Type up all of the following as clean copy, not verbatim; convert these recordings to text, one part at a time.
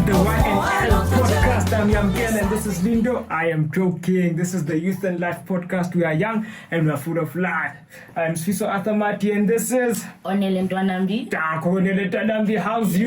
is the Y&L Podcast. I'm Young Ken and this is Lindo. I am joking. This is the Youth and Life Podcast. We are young and we are full of life. I'm Swiso Athamati and this is Onele Ntwanambi. Onele Ntwanambi. How's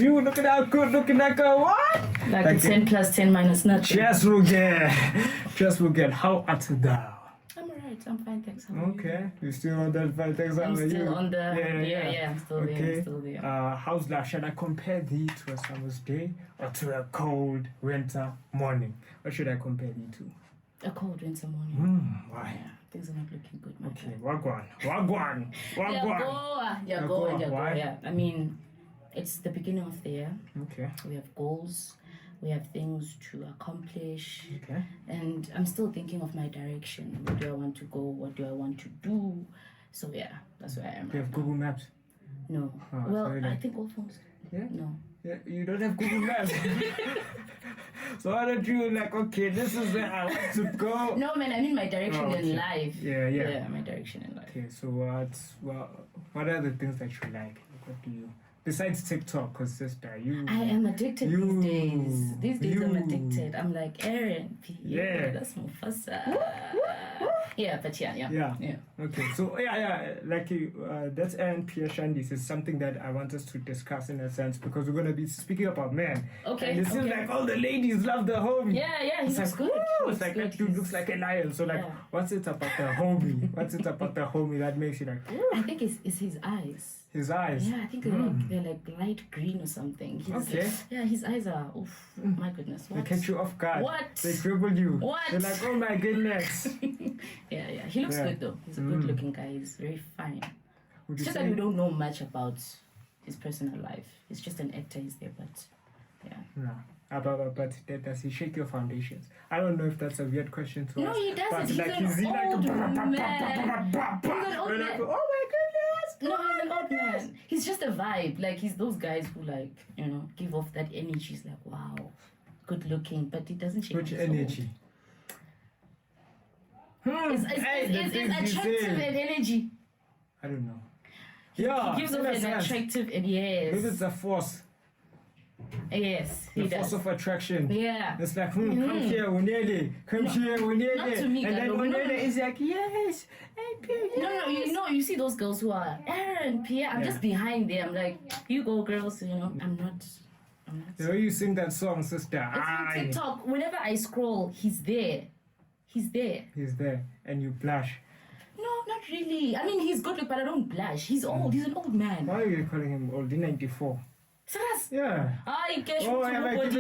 you? Looking out good, looking like a what? Like a 10 plus 10 minus nothing. Cheers, Rugen. How art thou? I'm alright. I'm fine, thanks. Okay. You still on that fine, thanks. I'm still on the... Yeah, I'm still okay. there. I'm still there. How's life? Should I compare thee to a summer's day or to a cold winter morning? What should I compare thee to? A cold winter morning. Why? Yeah, things are not looking good, my Okay, friend. wagwan. Yeah. Yeah. I mean, it's the beginning of the year. Okay. We have goals. We have things to accomplish. Okay. And I'm still thinking of my direction. Where do I want to go? What do I want to do? So yeah, that's where I am. Do you have Google Maps? No. Oh, well, sorry, I think all phones. Yeah? No. Yeah, you don't have Google Maps. So why don't you okay, this is where I want to go? No, man, I mean my direction in life. Yeah. Yeah, my direction in life. Okay, so what are the things that you like? What do you... Besides TikTok, because sister, I am addicted these days. These days I'm addicted. I'm like, Aaron, yeah. That's Mufasa. Yeah, but yeah. Okay, so that's Aaron Pierre Shandis is something that I want us to discuss in a sense because we're going to be speaking about men. Okay. And it seems like all the ladies love the homie. Yeah, he looks good. It's like that dude looks like a lion. So what's it about the homie? What's it about the homie that makes you like, ooh? I think it's his eyes. His eyes? Yeah, I think they're like light green or something. Okay. Yeah, his eyes are, my goodness. What? They catch you off guard. What? They dribble you. What? They're like, oh my goodness. Yeah. He looks good though. He's a good looking guy. He's very fine. It's just that we don't know much about his personal life. He's just an actor, he's there, but yeah. No. But does he shake your foundations? I don't know if that's a weird question to ask. No, he doesn't. He's an old man. Oh my goodness! No, he's an old man. He's just a vibe. Like, he's those guys who, give off that energy. He's like, wow, good looking, but he doesn't shake. Which energy? It's attractive and energy. I don't know. He gives off an attractive and yes. Maybe it's a force. Yes, the force of attraction. Yeah. It's like, come here, Unele. Come here, Unele. Not to me, and then Unele is like, yes. No, you see those girls who are Aaron, Pierre, I'm just behind them. Like, you go, girls, I'm not. The way you sing that song, sister. It's on TikTok. Whenever I scroll, he's there. He's there. And you blush. No, not really. I mean, he's good looking, but I don't blush. He's old. He's an old man. Why are you calling him old? He's 94. Yeah. I guess He's 94. He's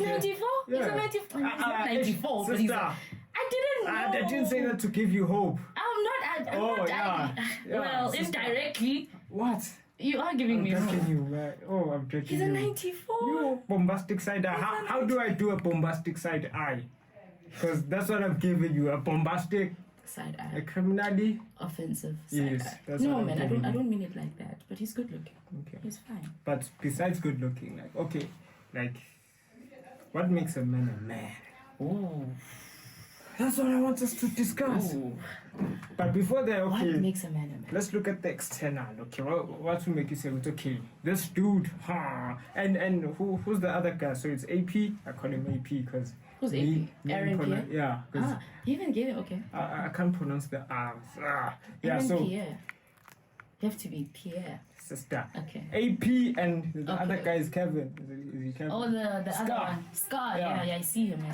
94. He's 94, but he's I didn't say that to give you hope. I'm not. Well, indirectly. What? You are giving me hope. I'm judging He's a 94. You bombastic side eye. How do I do a bombastic side eye? Because that's what I'm giving you, a bombastic side eye. A criminally offensive side yes, eye. That's no, man, I don't mean it like that. But he's good looking. Okay. He's fine. But besides good looking, what makes a man a man? Oh. That's what I want us to discuss. Ooh. But before that, what makes a man a man? Let's look at the external. Okay, what will make you say it's okay? This dude, and who's the other guy? So it's AP. I call him AP because who's AP? Aaron Pierre. Yeah. You even gave it. Okay. I can't pronounce the R's. Yeah. Aaron so Pierre. You have to be Pierre. Sister. Okay. AP and the other guy is Kevin. Is he Kevin? Oh, the other one. Scar. Yeah, I see him.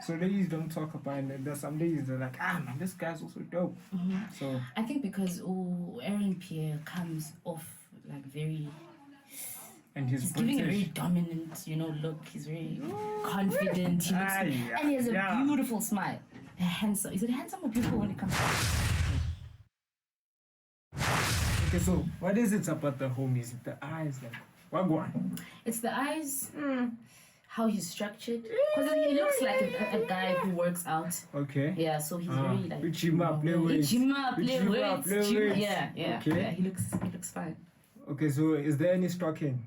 So ladies don't talk about it. There's some ladies that are like, man, this guy's also dope. Mm-hmm. So I think because Aaron Pierre comes off like very. And he's giving a very dominant, look. He's very confident. He looks and he has a beautiful smile. Handsome. Is it handsome or beautiful when it comes to? Okay, so what is it about the homies? The eyes, what one? It's the eyes. How he's structured. Because he looks like a guy who works out. Okay. Yeah, so he's very like. Gym up, play weights. Yeah. Okay. Yeah, he looks fine. Okay, so is there any stalking?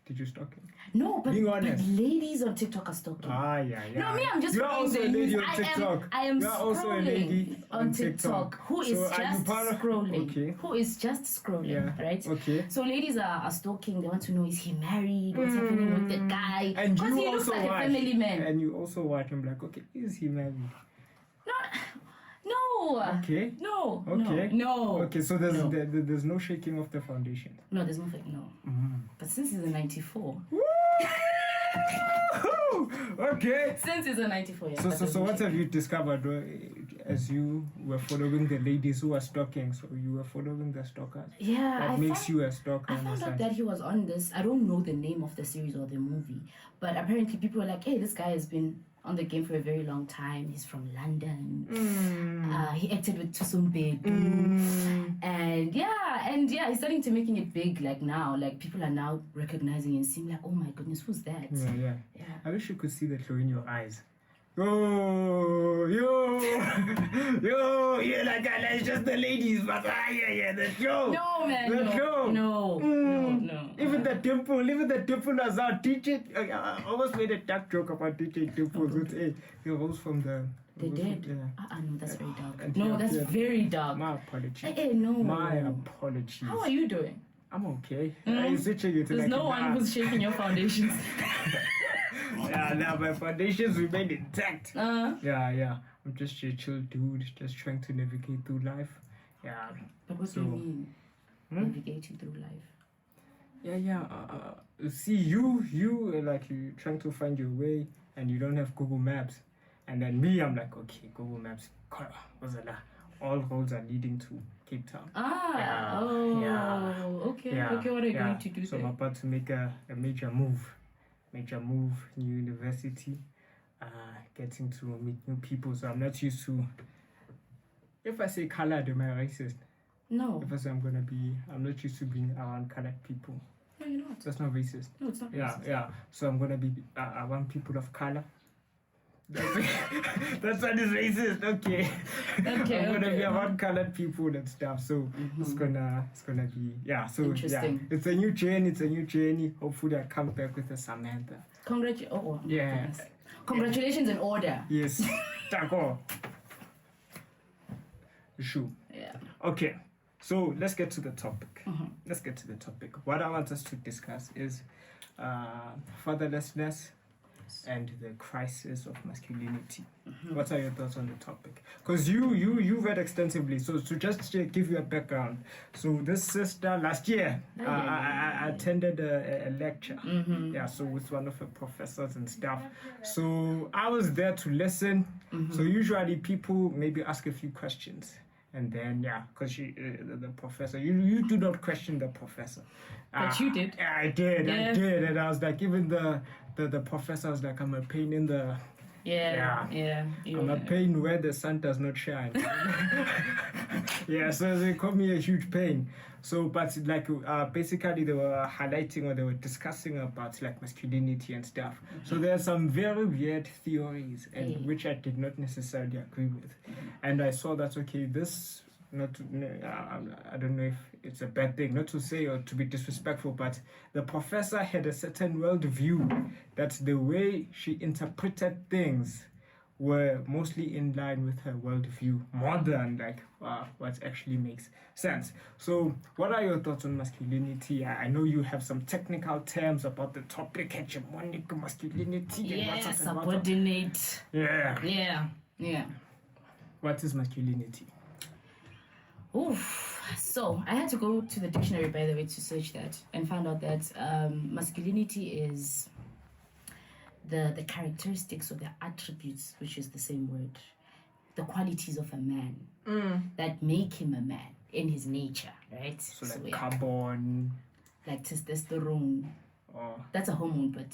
Did you stalk him? No, but, Being but honest. ladies on TikTok are stalking. Yeah. No, me, I'm just You're following also the a lady news. on TikTok. I am You're also a lady scrolling on TikTok. Who is So are you just part of- scrolling? Okay. Who is just scrolling, Yeah. right? Okay. So ladies are stalking. They want to know, is he married? What's happening with the guy? And Because you he looks also like watch. a family man. And you also watch him like, okay, is he married? No. Okay. No. Okay. No. Okay, so there's no shaking of the foundation. No, there's nothing. No. But since he's a 94. Okay. Since he's a 94, yeah. So what have you discovered as you were following the ladies who were stalking? So you were following the stalkers. Yeah. What makes you a stalker? I found out that he was on this. I don't know the name of the series or the movie, but apparently people were like, "Hey, this guy has been on the game for a very long time. He's from London. He acted with Tusumbe, and he's starting to making it big. Like now, like people are now recognizing and seeing like, oh my goodness, who's that? Yeah. I wish you could see the glow in your eyes. Yo, like it's just the ladies, but the show. No, man, the show. No. Even the dimple was out. DJ, I almost made a dark joke about DJ Dimple. He rose from the. They did? Yeah. No, that's very dark. And No, that's very dark. My apologies. No. My apologies. How are you doing? I'm okay. I'm switching it to There's like no one who's shaking your foundations. Now my foundations remain intact. Uh-huh. I'm just a chill dude, just trying to navigate through life. Yeah. But what do you mean? Navigating through life? See, you like you trying to find your way, and you don't have Google Maps, and then me, I'm like, okay, Google Maps. All roads are leading to Cape Town. Okay. Okay, what are you going to do So there? I'm about to make a major move. New university, getting to meet new people. So I'm not used to. If I say colored, am I racist? No. If I say I'm not used to being around colored people. No, you're not. That's not racist. No, it's not racist. Yeah. So I'm gonna be around people of color. That's what is racist. Okay. I'm gonna be around colored people and stuff. So it's gonna be So interesting. It's a new journey. Hopefully I come back with a Samantha. Congratulations in order. Yes. Tako. Sure. Yeah. Okay. So let's get to the topic. What I want us to discuss is fatherlessness and the crisis of masculinity. What are your thoughts on the topic? Because you read extensively. So to just give you a background. So this sister last year, I attended a lecture. So with one of the professors and stuff. So I was there to listen. So usually people maybe ask a few questions. And then, because the professor, you do not question the professor. But you did. I did. And I was like, even the professor was like, I'm a pain in the... I'm a pain where the sun does not shine. So they called me a huge pain. So, but like, basically they were highlighting or they were discussing about like masculinity and stuff. So there are some very weird theories and which I did not necessarily agree with. And I saw that, okay, this, I don't know if it's a bad thing, not to say or to be disrespectful, but the professor had a certain worldview that the way she interpreted things were mostly in line with her worldview, more than like what actually makes sense. So what are your thoughts on masculinity? I know you have some technical terms about the topic, hegemonic masculinity. Subordinate. Yeah. What is masculinity? So I had to go to the dictionary, by the way, to search that and found out that masculinity is the characteristics or the attributes, which is the same word, the qualities of a man that make him a man in his nature, right? So like carbon, like testosterone. That's a hormone, but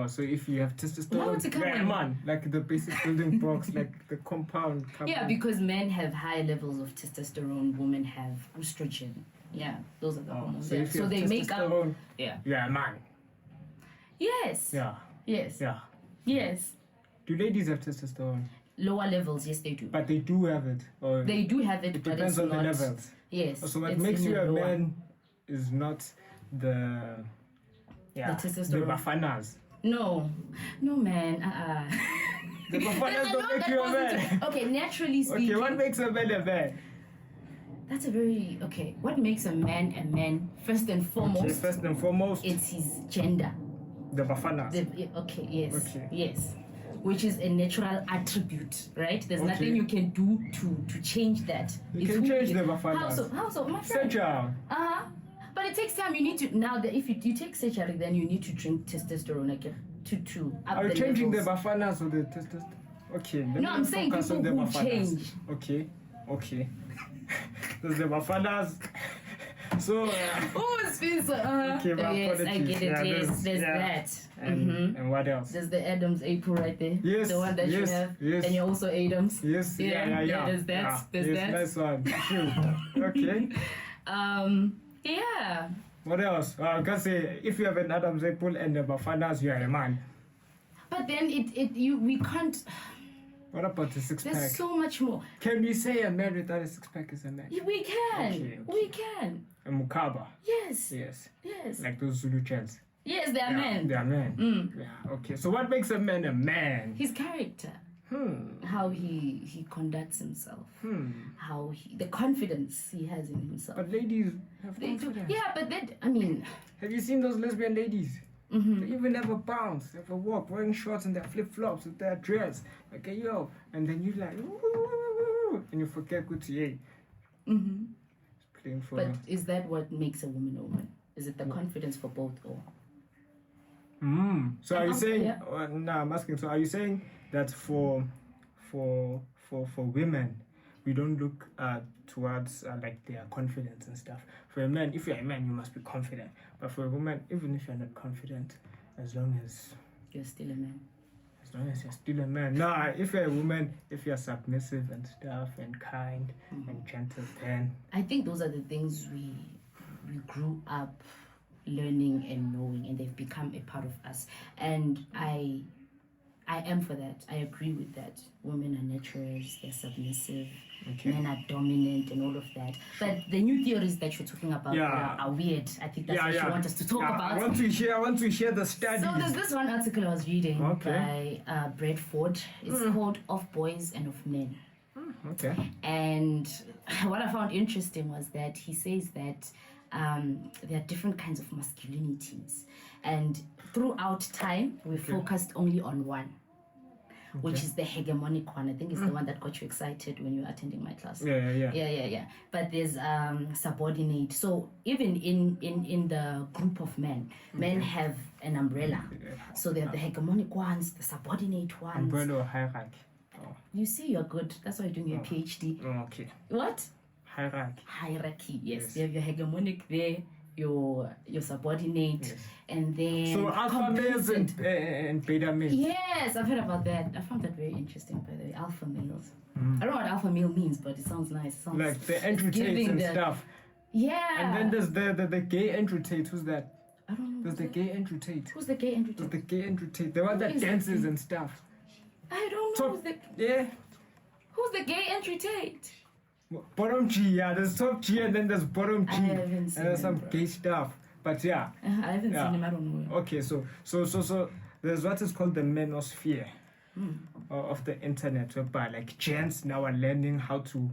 so if you have testosterone, man, like the basic building blocks, like the compound. Yeah, because men have high levels of testosterone, women have estrogen. Yeah, those are the hormones. So they make up. Man. Yes. Yes. Do ladies have testosterone? Lower levels, yes, they do. But they do have it. Or they do have it, it but depends it's on not, the levels. Yes. So what makes you a man is not the Yeah. The testosterone. The Bafanas. No, man. The Bafanas don't make you a man. Okay, naturally speaking. Okay, what makes a man a man? That's a very okay. What makes a man? First and foremost. Okay, first and foremost, it's his gender. The Bafanas. Okay, yes. Okay. Yes. Which is a natural attribute, right? There's Okay. nothing you can do to change that. You can change the How Bafanas. so? My friend. Surgery. But it takes time. You need to now that if you take surgery, then you need to drink testosterone again to up Are you the changing levels. the Bafanas or the testosterone? Okay. No, I'm saying focus people on the who Bafanas. change. Okay. There's the Bafanas. So. Oh, it's been so. Okay, my yes, I apologies. get it. Yeah, Yes, there's that. And what else? There's the Adam's apple right there. Yes, The one that you yes, have. yes. And you're also Adams. Yes, yeah. There's that. Yeah, There's yes, that. nice one. True. Okay. Yeah. What else? I can say if you have an Adam's apple and the Bafanas, you are a man. But then we can't. What about the six There's pack? so much more. Can we say a man without a six pack is a man? Yeah, we can. Okay. We can. A mukaba. Yes. Yes. Yes. Like those Zulu chants. Yes, they are men. They are men. Yeah. Okay. So what makes a man a man? His character. How he conducts himself. How the confidence he has in himself. But ladies have They do. confidence. Yeah, but that I mean. Have you seen those lesbian ladies? They even have a bounce, they have a walk, wearing shorts and their flip flops with their dress. Okay, yo, and then you like, ooh, and you forget good to you. Playing for. But is that what makes a woman a woman? Is it the confidence for both or? So are you saying? Yeah. No, I'm asking. So are you saying that for women, we don't look towards like their confidence and stuff? For a man, if you're a man, you must be confident. But for a woman, even if you're not confident, as long as You're still a man. as long as you're still a man. Nah, if you're a woman, if you're submissive and stuff and kind and gentle, then I think those are the things we grew up learning and knowing, and they've become a part of us. And I am for that. I agree with that. Women are nurturers, they're submissive, men are dominant and all of that. But the new theories that you're talking about are weird. I think that's what you want us to talk about. I want to hear the studies. So there's this one article I was reading by Bradford. It's called Of Boys and of Men. Okay. And what I found interesting was that he says that there are different kinds of masculinities. And throughout time, we focused only on one, which is the hegemonic one. I think it's the one that got you excited when you were attending my class. Yeah. But there's subordinate. So even in the group of men, men have an umbrella. So they have the hegemonic ones, the subordinate ones. Umbrella or hierarchy. Oh. You see, you're good. That's why you're doing your PhD. Oh, okay. What? Hierarchy. Yes. You have your hegemonic there, your subordinate, and then so alpha males and beta males. Yes, I've heard about that. I found that very interesting, by the way. Alpha males. I don't know what alpha male means, but it sounds nice. It sounds like the Andrew Tates and stuff. Yeah. And then there's the gay Andrew Tate. Who's that? I don't know. There's the gay Andrew Tate. Who's the gay Andrew Tate? There's the gay Andrew Tate. The one that dances and stuff. I don't know. Who's the gay Andrew Tate? Bottom G, yeah. There's top G and then there's bottom G. I haven't seen and there's some him, gay stuff. But yeah. I haven't seen him. I don't know. Okay, so there's what is called the manosphere of the internet, whereby like gents now are learning how to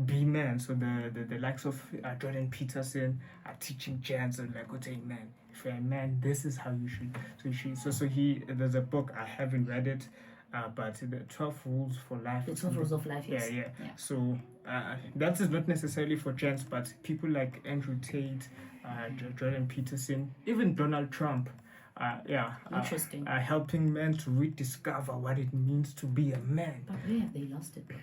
be men. So the likes of Jordan Peterson are teaching gents and like, okay, man, if you're a man, this is how you should. There's a book, I haven't read it, but the 12 rules for life. The 12 rules of life. Yes. Yeah. So that is not necessarily for gents, but people like Andrew Tate, Jordan Peterson, even Donald Trump. Interesting. Helping men to rediscover what it means to be a man. But where have they lost it, though?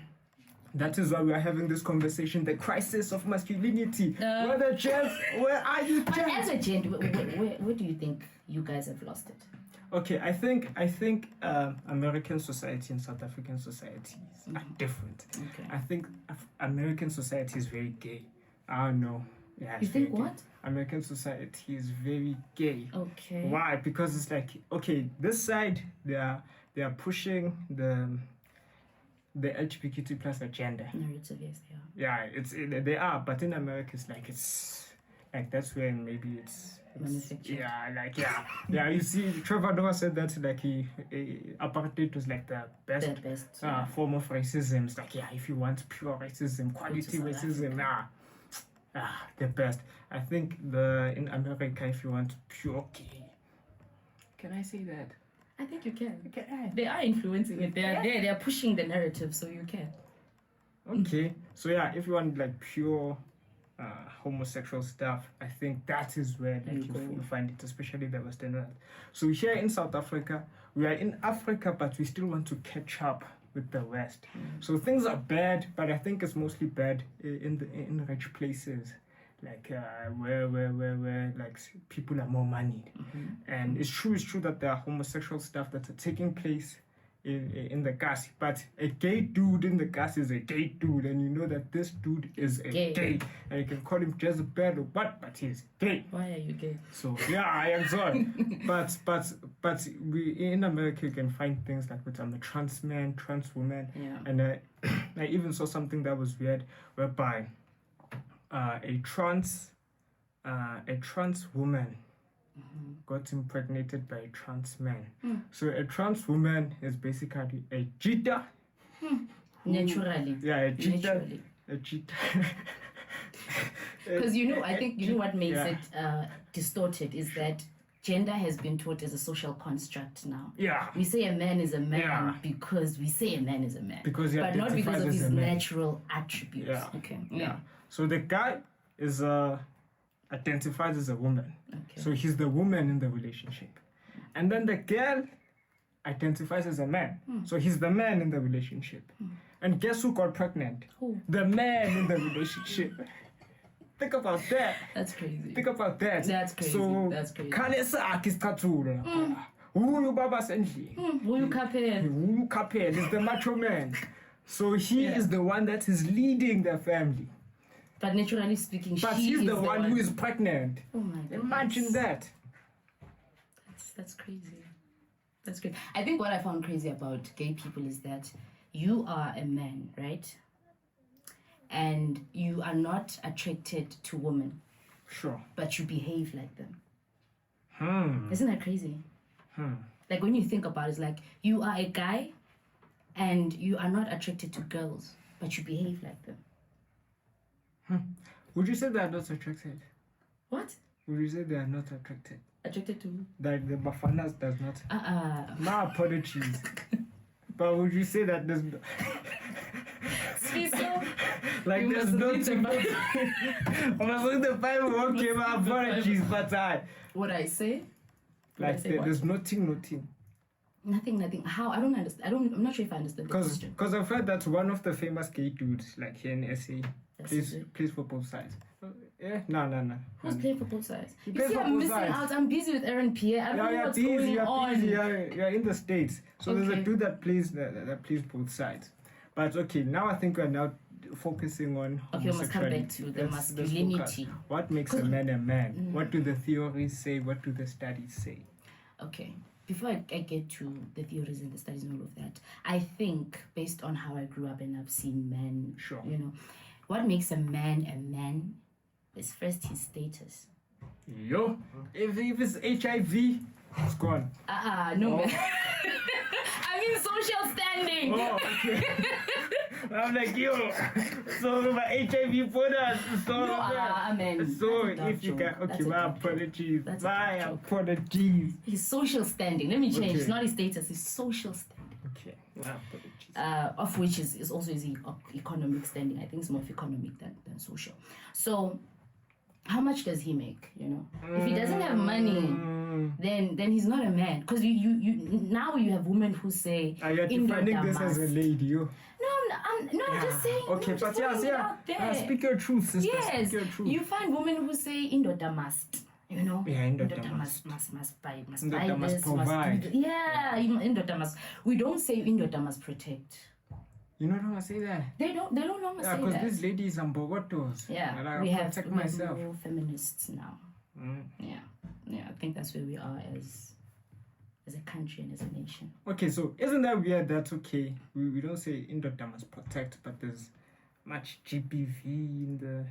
That is why we are having this conversation, the crisis of masculinity. Where are you, But as a gent, where do you think you guys have lost it? Okay, I think American society and South African societies are different. Okay. I think American society is very gay. I don't know. Yeah, you think what? Gay. American society is very gay. Okay. Why? Because it's like, okay, this side they are pushing the LGBTQ plus agenda. Narrative, yes, they are. Yeah, they are, but in America it's like that's when maybe manufactured. Yeah. You see, Trevor Noah said that like apartheid was like the best, form of racism. It's like, if you want pure racism, quality racism, the best. I think in America, if you want pure gay, can I say that? I think you can. They are influencing it. They are pushing the narrative, so you can. Okay, so if you want like pure homosexual stuff, I think that is where like you find it, especially the Western world. So here in South Africa, we are in Africa, but we still want to catch up with the West. So things are bad, but I think it's mostly bad in rich places, like where like people are more moneyed. And it's true that there are homosexual stuff that are taking place in the cast, but a gay dude in the cast is a gay dude, and you know that this dude is gay. And you can call him Jezebel or what, but he's gay. Why are you gay? So I am sorry. but we in America you can find things like with a trans man, trans woman, and I even saw something that was weird, whereby a trans woman got impregnated by a trans man. So a trans woman is basically a cheater. Naturally. A cheater. Because I think what makes it distorted is that gender has been taught as a social construct now. We say a man is a man because we say a man is a man. But not because of his natural attributes. So the guy is identifies as a woman. So he's the woman in the relationship. And then the girl identifies as a man. So he's the man in the relationship. And guess who got pregnant? Who? The man in the relationship. Think about that. That's crazy. Think about that. That's crazy. So, that's crazy. Who Baba Senji? Who Kapel is the macho man. So he is the one that is leading the family. But naturally speaking, he's the one who is pregnant. Oh my God. Imagine that. That's crazy. That's great. I think what I found crazy about gay people is that you are a man, right? And you are not attracted to women. Sure. But you behave like them. Isn't that crazy? Like when you think about it, it's like you are a guy and you are not attracted to girls, but you behave like them. Would you say they are not attracted? What? Would you say they are not attracted? Attracted to? That the Bafanas does not. My apologies. But would you say that there's like there's nothing? I'm going to find okay, my apologies, but what I say? Like there's nothing. Nothing. How? I don't understand. I'm not sure if I understand the question. Because I've heard that one of the famous gay dudes, like here in SA, plays for both sides. No. Who's playing for both sides? You see, I'm missing out. I'm busy with Aaron Pierre. I don't know what's going on. You're in the States. So there's a dude that plays both sides. But okay, now I think we're now focusing on we must come back to the masculinity. What makes a man a man? What do the theories say? What do the studies say? Okay. Before I get to the theories and the studies and all of that, I think based on how I grew up and I've seen men, what makes a man is first his status. If it's HIV, it's gone. No man. I mean social standing. Okay. I'm like, so my HIV products. So if you can, my apologies. His social standing. Let me change. It's not his status, his social standing. Okay, my apologies. Of which is also his economic standing. I think it's more of economic than social. So, how much does he make? If he doesn't have money, then he's not a man. Because you now you have women who say, you're defining this as a lady. I'm just saying. Okay, but speak your truth, sister. Yes, speak your truth. You find women who say indoda must. Indoda must buy this, must do. Indoda must. We don't say indoda must protect. You know how I say that? They don't longer say that. Because these ladies are bogotos. We have more feminists now. I think that's where we are as a country and as a nation. Okay, so isn't that weird that we don't say indoda must protect, but there's much GBV in the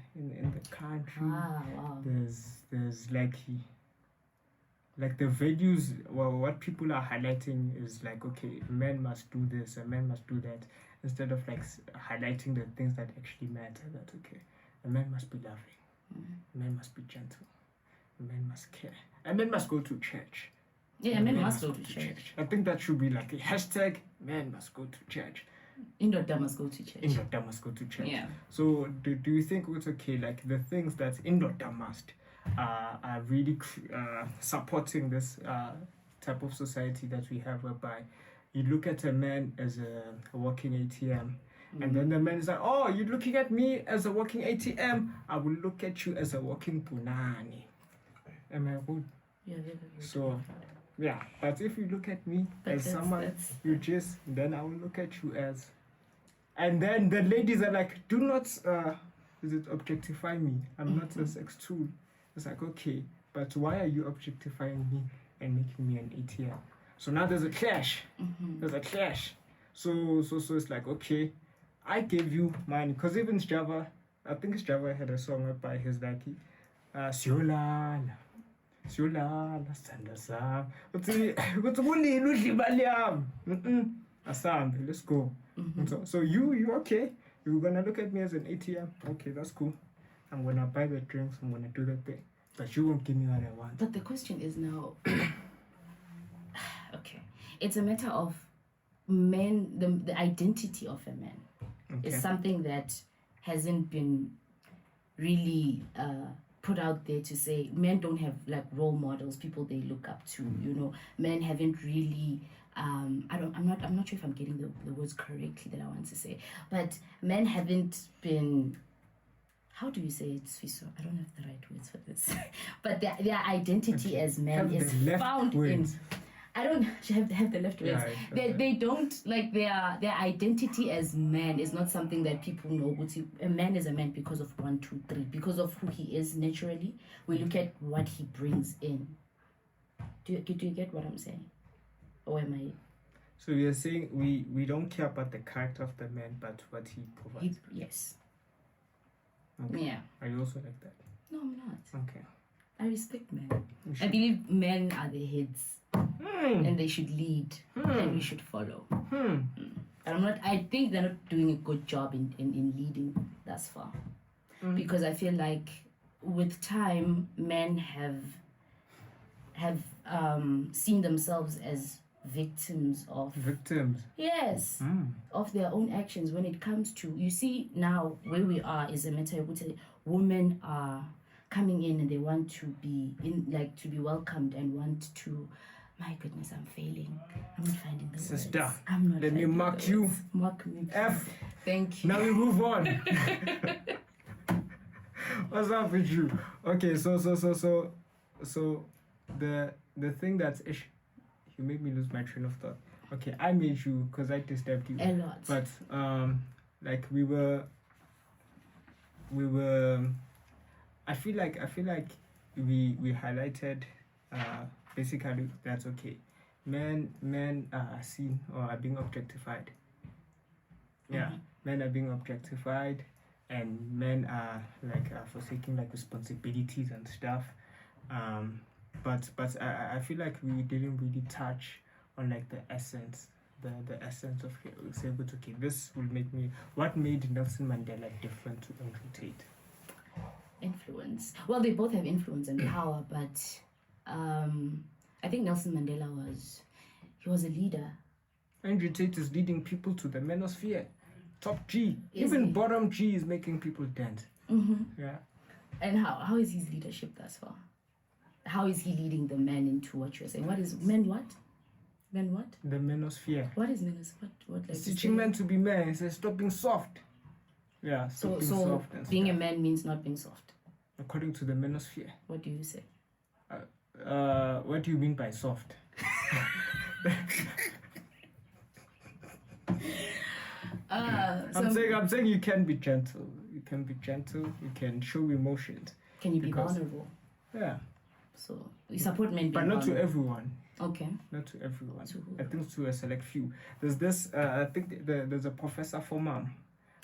country. Wow. There's like like the values, well, what people are highlighting is like, okay, a man must do this, a man must do that, instead of like highlighting the things that actually matter. That okay, a man must be loving, a man must be gentle, a man must care, a man must go to church. Yeah, men must go to church. I think that should be like a hashtag, man must go to church. Indoda must go to church. Indoda must go to church. Yeah. So do you think it's okay, like the things that Indoda must are really supporting this type of society that we have, whereby you look at a man as a walking ATM, and then the man is like, oh, you're looking at me as a walking ATM, I will look at you as a walking punani. Am I good? Yeah, So, yeah, but if you look at me as someone you just, then I will look at you as, and then the ladies are like, do not objectify me. I'm not a sex tool. It's like, okay, but why are you objectifying me and making me an ATM? So now there's a clash. There's a clash. So it's like, okay, I gave you money, because even Java, I think Java had a song by his like, Siolana, Sanda Sam. Asambe, let's go. So you okay? You're gonna look at me as an ATM. Okay, that's cool. I'm gonna buy the drinks, I'm gonna do the thing. But you won't give me what I want. But the question is now, okay, it's a matter of men, the identity of a man is something that hasn't been really put out there to say men don't have like role models, people they look up to, you know. Men haven't really I'm not sure if I'm getting the words correctly that I want to say, but men haven't been, how do you say it, Sfiso? I don't have the right words for this. But their identity as men is found in, I don't have the left words. They don't, like, their identity as man is not something that people know. A man is a man because of 1, 2, 3, because of who he is naturally. We look at what he brings in. Do you get what I'm saying? Or am I? So you're saying we don't care about the character of the man, but what he provides? Yes. Okay. Yeah. Are you also like that? No, I'm not. Okay. I respect men. I believe men are the heads. And they should lead, and we should follow. I think they're not doing a good job in leading thus far, because I feel like with time men have seen themselves as victims of yes of their own actions. When it comes to, you see now where we are is a matter of women are coming in and they want to be to be welcomed and want to. My goodness, I'm failing. I'm not finding the words. Sister, I'm not. Let me mark you. Mark me. F. Thank you. Now we move on. What's up with you? Okay, so the thing that's you made me lose my train of thought. Okay, I made you because I disturbed you a lot. But like we were. I feel like we highlighted. Basically, that's okay. Men are seen or are being objectified. Yeah, men are being objectified, and men are forsaking like responsibilities and stuff. But I feel like we didn't really touch on like the essence, the essence of say, but okay, this will make me. What made Nelson Mandela different to Andrew Tate? Influence. Well, they both have influence and power, but. I think Nelson Mandela was a leader. Andrew Tate is leading people to the manosphere. Top G. Is Even he? bottom G is making people dance. Yeah. And how is his leadership thus far? How is he leading the men into what you're saying? What is men what? Men what? The manosphere. What is manosphere? What like it's teaching men to be men. It says stop being soft. Yeah, so being soft and being stuff. a man means not being soft. According to the manosphere. What do you say? What do you mean by soft? I'm saying you can be gentle. You can be gentle. You can show emotions. Can you be vulnerable? Yeah. So we support men, but not to everyone. Okay. Not to everyone. I think to a select few. There's this. I think there's a professor for mom.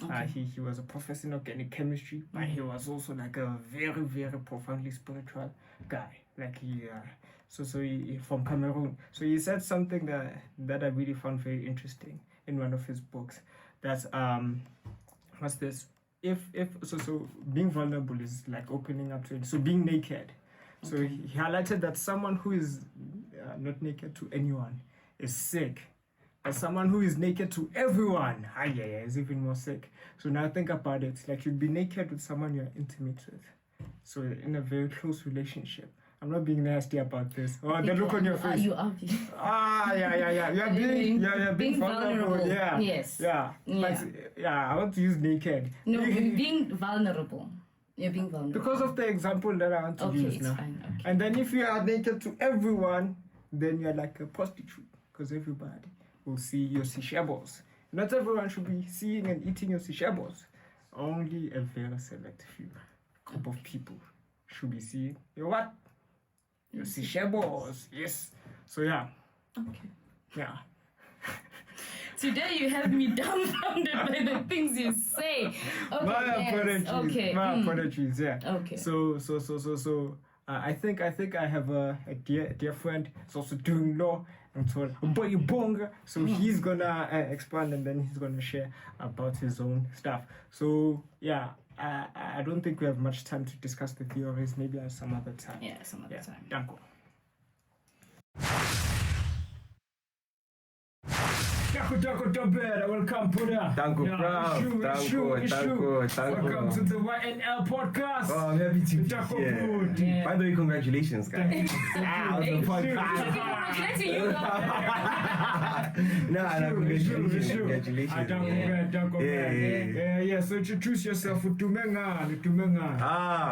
Okay. He was a professor in organic chemistry, but he was also like a very, very profoundly spiritual guy. Like he So he, from Cameroon. So he said something that I really found very interesting in one of his books. That's what's this? If so being vulnerable is like opening up to it. So being naked. So he highlighted that someone who is not naked to anyone is sick. But someone who is naked to everyone, is even more sick. So now think about it. Like you'd be naked with someone you're intimate with. So in a very close relationship. I'm not being nasty about this. Oh, the look on your face. You are. You're being vulnerable. Yeah. Yes. Yeah. But, I want to use naked. No, being vulnerable. You're being vulnerable. Because of the example that I want to use now. Fine. Okay. And then if you are naked to everyone, then you're like a prostitute. Because everybody will see your shishabos. Not everyone should be seeing and eating your shishabos. Only a very select few group of people should be seeing your what? Your shishabos. Yes. So yeah. Okay. Yeah. Today you have me dumbfounded by the things you say. Okay. My apologies. Okay. My apologies. Yeah. Okay. So. I think I have a dear friend. He's also doing law. And so Bayabonga. So he's gonna expand and then he's gonna share about his own stuff. So yeah. I don't think we have much time to discuss the theories. Maybe at some other time. Yeah, some other time. Danko. Welcome, Buddha. Danko, Danko. Welcome to the Y&L Podcast. Oh, I'm happy to be Danko, here. Yeah. By the way, congratulations, guys. Congratulating you. Congratulations. Yeah. So introduce yourself. Tumenga.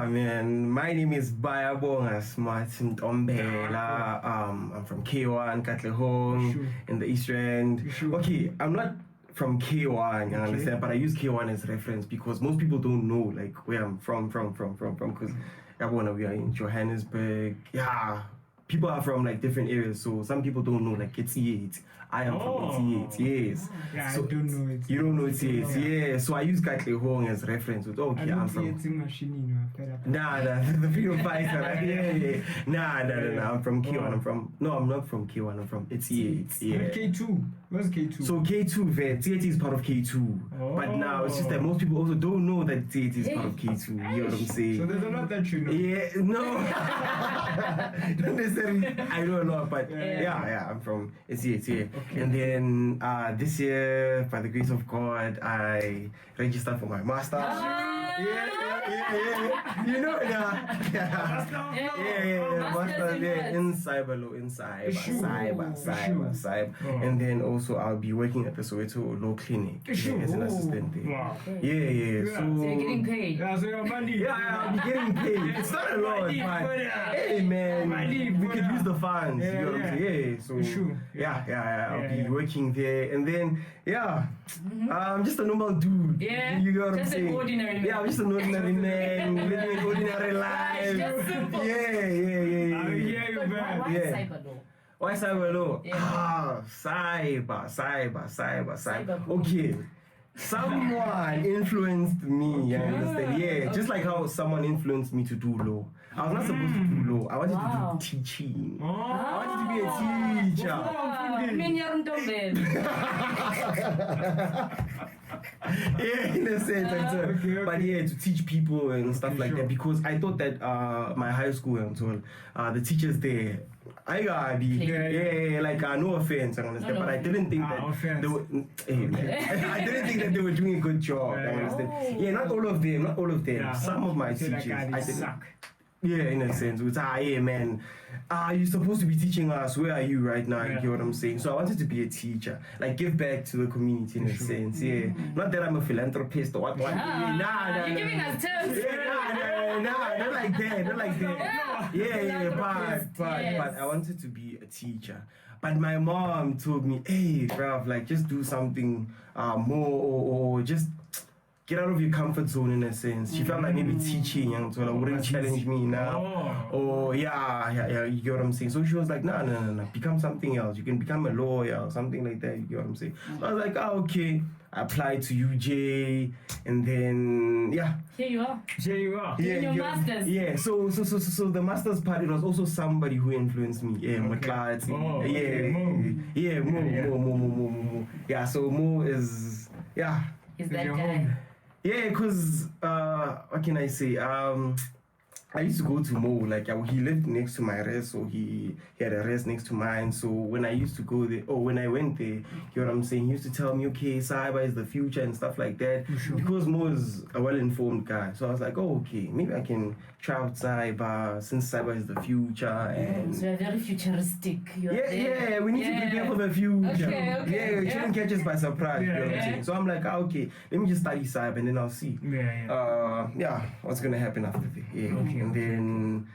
Man, my name is Bayabonga Martin Ombela. I'm from K1, Katlehong, in the East End. Okay, I'm not from K1, you understand, but I use K1 as reference because most people don't know like where I'm from, because we are in Johannesburg. Yeah, people are from like different areas, so some people don't know like it's E8. I am from E8, yes. Yeah, so I don't know it. You don't know it's E8, yeah. So I use Katlehong as reference with I'm from. Nah, the freedom fighter, right? Yeah. Nah, I'm from K1. I'm not from K1. I'm from it's E8, yeah. K2. Where's K2? So K2, T8 is part of K2. But now it's just that most people also don't know that T8 is part of K2. You know what I'm saying? So there's a lot that you know. Yeah, no. Not necessarily. I know a lot, but yeah, I'm from it's E8, yeah. Okay. And then this year, by the grace of God, I registered for my master's. Yeah. You know, master's in cyber law, in cyber. And then also I'll be working at the Soweto Law Clinic as an assistant there. Wow. Yeah. So you're getting paid. Yeah, so your money. Yeah, I'll be getting paid. It's not a lot, but hey man, we could use the funds. You know what I'm saying? Yeah. So I'll be working there, and then I'm just a normal dude. Yeah. You know what I'm just saying? An ordinary man. Yeah, I'm just an ordinary man living an ordinary life. Just simple. Yeah. I hear you, man. Why cyber law? Why cyber law? Yeah. Cyber. Okay. Someone influenced me, you understand? Yeah, just like how someone influenced me to do law. I was not supposed to do law. I wanted to do teaching. I wanted to be a teacher. Yeah, in a sense. Okay. But yeah, to teach people and stuff like that, because I thought that my high school and so on, the teachers there, like no offense, I understand, but I didn't think that they were. I didn't think that they were doing a good job. I understand. Yeah, not all of them. Yeah. Some of my teachers, I didn't. Yeah, in a sense, it's man, you're supposed to be teaching us. Where are you right now? You get what I'm saying? So I wanted to be a teacher, like give back to the community in a sense. Yeah, not that I'm a philanthropist or what. You're giving us terms. Nah, not like that. Yeah, but I wanted to be a teacher. But my mom told me, hey, bruv, like just do something more or just get out of your comfort zone in a sense. She felt like maybe teaching and so wouldn't challenge me now. Or you get what I'm saying? So she was like, no, become something else. You can become a lawyer or something like that, you get what I'm saying? I was like, okay. I applied to UJ, and then Here you are. Doing your masters. Yeah, so the masters part, it was also somebody who influenced me. Yeah, Okay. Mo. Yeah, so Mo is Is that your guy? home. yeah, because what can I say? I used to go to Mo, like he lived next to my res, so he had a res next to mine. So when I used to go there, when I went there, you know what I'm saying? He used to tell me, okay, cyber is the future and stuff like that. Sure. Because Mo is a well-informed guy, so I was like, oh, okay, maybe I can try out cyber since cyber is the future. And So you're very futuristic. You're there. we need to prepare for the future. Okay, Yeah, it shouldn't catch us by surprise. You know what I'm saying? So I'm like, okay, let me just study cyber and then I'll see. What's gonna happen after that? And then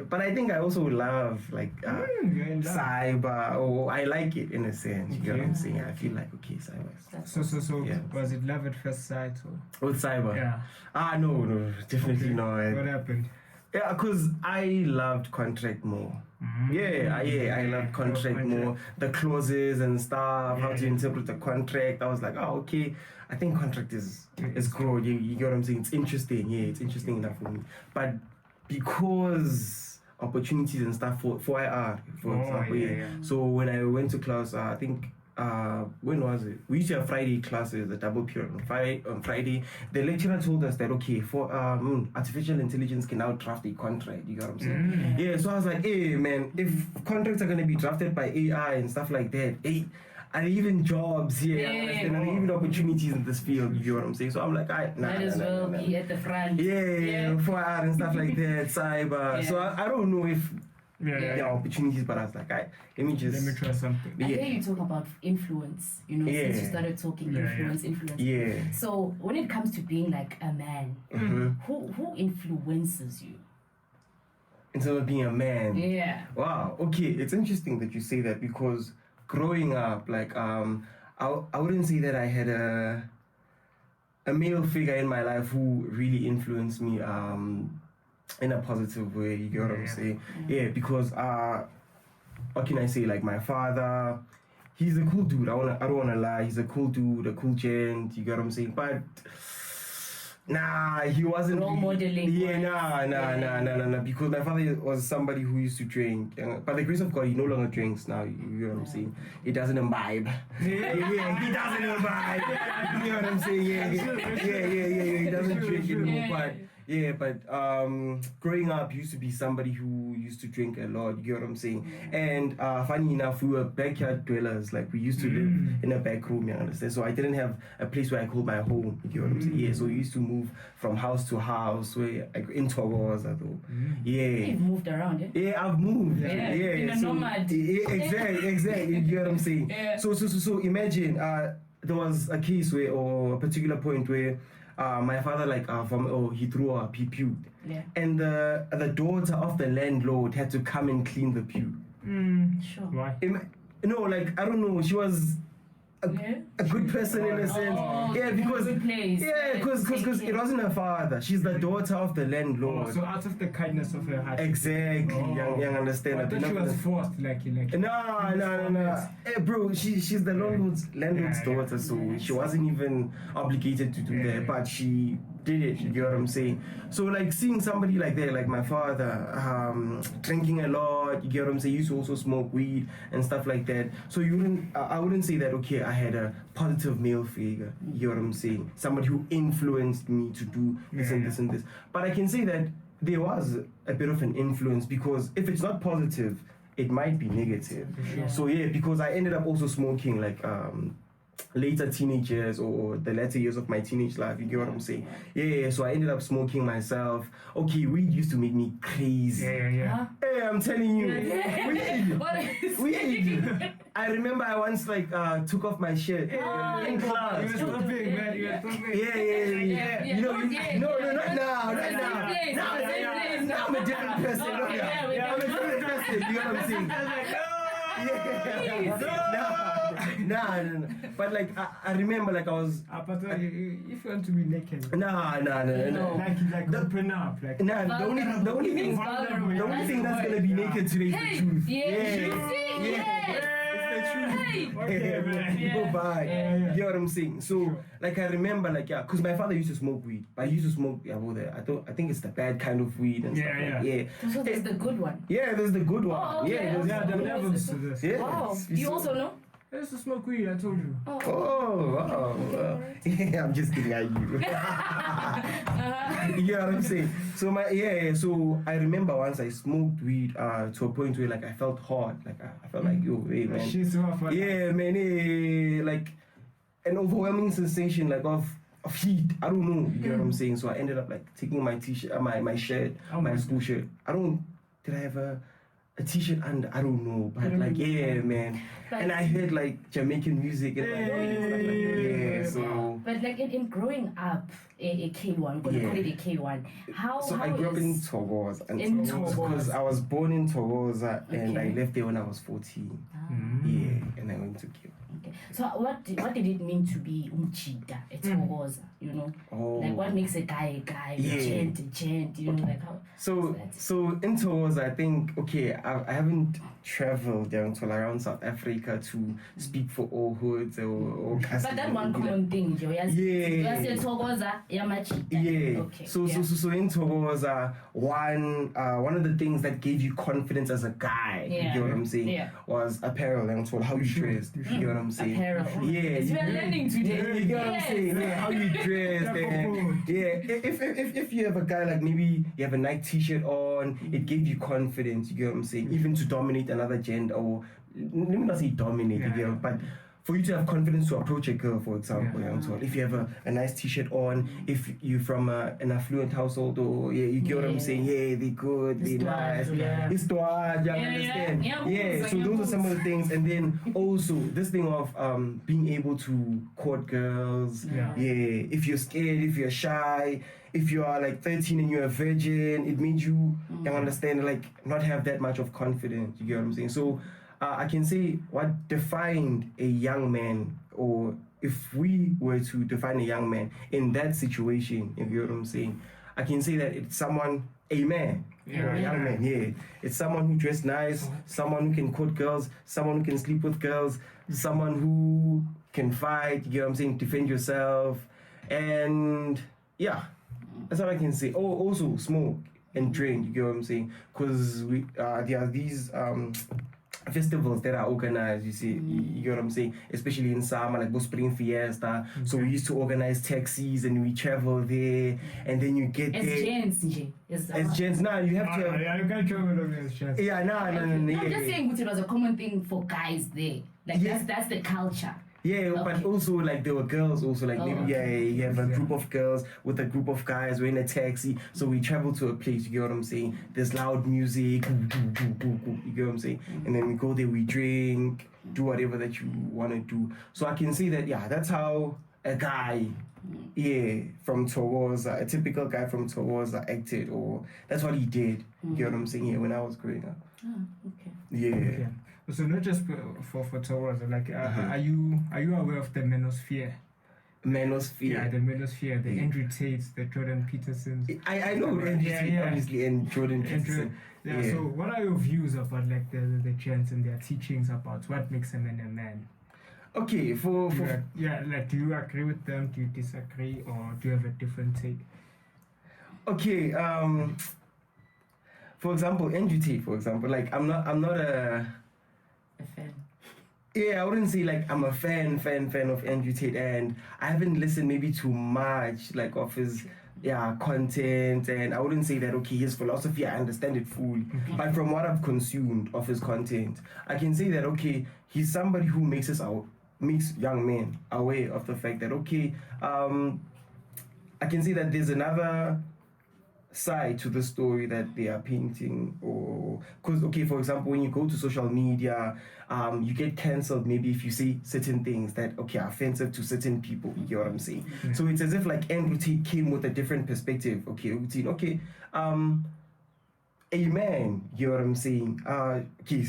but I think I also love like cyber, or I like it in a sense. You know what I'm saying? I feel like cyber. So was it love at first sight or? With cyber? Yeah. No, definitely not. What happened? Yeah, because I loved contract more. I loved contract more. The clauses and stuff, how to interpret the contract. I was like, okay, I think contract is good. You get what I'm saying? It's interesting. Yeah, it's interesting enough for me. But because opportunities and stuff for IR, for example. So when I went to class, I think when was it? We used to have Friday classes, a double period on Friday. The lecturer told us that for artificial intelligence can now draft a contract. You got what I'm saying? Yeah. So I was like, hey man, if contracts are gonna be drafted by AI and stuff like that, are there even jobs here? Are there even opportunities in this field? You know what I'm saying? So I'm like, might as well be at the front. For art and stuff like that, cyber. So I don't know if there are opportunities, but I was like, let me try something. I hear you talk about influence, since you started talking influence. Yeah. So when it comes to being like a man, who influences you? In terms of being a man? Yeah. Wow, okay, it's interesting that you say that, because growing up, like, I wouldn't say that I had a male figure in my life who really influenced me in a positive way. You get what I'm saying? Yeah, because what can I say? Like, my father, he's a cool dude. I don't wanna lie. He's a cool dude, a cool gent. You get what I'm saying? But he wasn't role modeling. Nah. Because my father was somebody who used to drink. By the grace of God, he no longer drinks now. You know what I'm saying? He doesn't imbibe. He doesn't imbibe. You know what I'm saying? Yeah. He doesn't drink anymore. But growing up, he used to be somebody who used to drink a lot. You get what I'm saying? And funny enough, we were backyard dwellers. Like, we used to live in a back room, you understand? So I didn't have a place where I called my home. You get what I'm saying? Yeah, so we used to move from house to house, where like in Togoza though. You've moved around, Yeah, I've moved. Been a nomad. Exactly. You get what I'm saying? So imagine there was a case or a particular point where my father, he threw a pew. And the daughter of the landlord had to come and clean the pew. Sure. Why? No, like, I don't know. She was a good person in a sense. Because good place. Because it wasn't her father. She's the daughter of the landlord. So out of the kindness of her heart. Exactly. Young understand. I thought she was forced, like. No. Hey, bro, she's the landlord's daughter, so she wasn't even obligated to do that, but she did it. You get what I'm saying? So, like, seeing somebody like that, like my father, drinking a lot. You get what I'm saying? He used to also smoke weed and stuff like that. So I wouldn't say that, okay, I had a positive male figure. You get what I'm saying? Somebody who influenced me to do this and this and this. But I can say that there was a bit of an influence, because if it's not positive, it might be negative. So because I ended up also smoking, like, later teenage years or the latter years of my teenage life. You get what I'm saying? So I ended up smoking myself. Okay, weed used to make me crazy. Huh? Hey, I'm telling you. Weed. I remember I once took off my shirt in class. You were so big, man. Yeah. No, not now. Now I'm a different person. I'm a different person. You know what I'm saying? No. But like I remember, like I was. But if you want to be naked. No. Like open up. Like. Nah, the only thing that's gonna be naked today is the truth. Yes. It's the Okay, man. You go buy. Yeah. You get what I'm saying? So, Sure. like, I remember, like, yeah, because my father used to smoke weed, but he used to smoke, I think it's the bad kind of weed and stuff. Like, So there's the good one. yeah, there's the good one. Oh, okay. Yeah, there's Yeah, there are levels to this. yeah. Wow. You also know? I used to smoke weed, I told you. Oh, wow. Yeah, I'm just kidding at you. You know what I'm saying? So so I remember once I smoked weed to a point where like I felt hot. Like I felt like, yo, hey man. She's so fun. Yeah, man, like an overwhelming sensation like of heat. I don't know, you get what I'm saying? So I ended up like taking my t-shirt, my shirt, my school shirt. Did I have a t-shirt under? I don't know, but like man. And I heard like Jamaican music and like, so. But like in growing up, a K1, we're gonna call it a K1. So I grew up in Togoza, In because I was born in Togoza and I Okay. left there when I was 14. And I went to Cape. Okay. So what did it mean to be umchita at Togoza? You know, like what makes a guy a guy, a gent, you know, like how. So in Togoza, I think I haven't traveled down until around South Africa to speak for all hoods or But that one common thing, Joe. You say Togoza, yamachita. Yeah. Okay. So in Togoza, one of the things that gave you confidence as a guy, you get what I'm saying, was apparel and so how you dressed. You get what I'm saying? Apparel. Yeah. We are learning today. You get what I'm saying? Yeah, how you dressed. And, if you have a guy like maybe you have a Nike t-shirt on, it gave you confidence. You get what I'm saying? Even to dominate another gender, or let me not say dominate, you get, but for you to have confidence to approach a girl, for example, if you have a nice t-shirt on, if you're from an affluent household, or you get what I'm saying, they good, they nice, it's you understand? So those are some of the things, and then also this thing of being able to court girls, if you're scared, if you're shy, if you are like 13 and you're a virgin, it made you understand, like, not have that much of confidence, you get what I'm saying? So I can say what defined a young man, or if we were to define a young man in that situation, if you know what I'm saying, I can say that it's someone, a man, a young man, It's someone who dressed nice, someone who can court girls, someone who can sleep with girls, someone who can fight, you know what I'm saying, defend yourself, and that's all I can say. Oh, also smoke and drink, you get what I'm saying, because there are these festivals that are organized, you see, you get what I'm saying, especially in summer, like Spring Fiesta. So we used to organize taxis and we travel there, and then you get as there. As gents, now you have to. You can't travel as gents. No. I'm just saying it was a common thing for guys there. Like that's the culture. But also like there were girls also, like maybe you have a group of girls with a group of guys, we're in a taxi, so we travel to a place, you get what I'm saying, there's loud music, you get what I'm saying, and then we go there, we drink, do whatever that you want to do. So I can say that that's how a guy from Togoza, a typical guy from Togoza acted, or that's what he did, you get what I'm saying, when I was growing up. Okay. So not just for Togoza, like are you aware of the manosphere? Manosphere. Yeah, the manosphere, the Andrew Tates, the Jordan Petersons. I know Andrew Tate, obviously, and Jordan Peterson. So what are your views about like the gents and their teachings about what makes a man a man? Okay, for like, do you agree with them? Do you disagree, or do you have a different take? Okay, for example, Andrew Tate, for example, like I'm not a fan. I wouldn't say like I'm a fan of Andrew Tate, and I haven't listened maybe too much like of his content, and I wouldn't say that his philosophy I understand it fully, but from what I've consumed of his content, I can say that he's somebody who makes young men aware of the fact that I can see that there's another side to the story that they are painting, or because for example, when you go to social media, you get cancelled maybe if you say certain things that are offensive to certain people, you get what I'm saying? So it's as if like Andrew Tate came with a different perspective. A man, you know what I'm saying,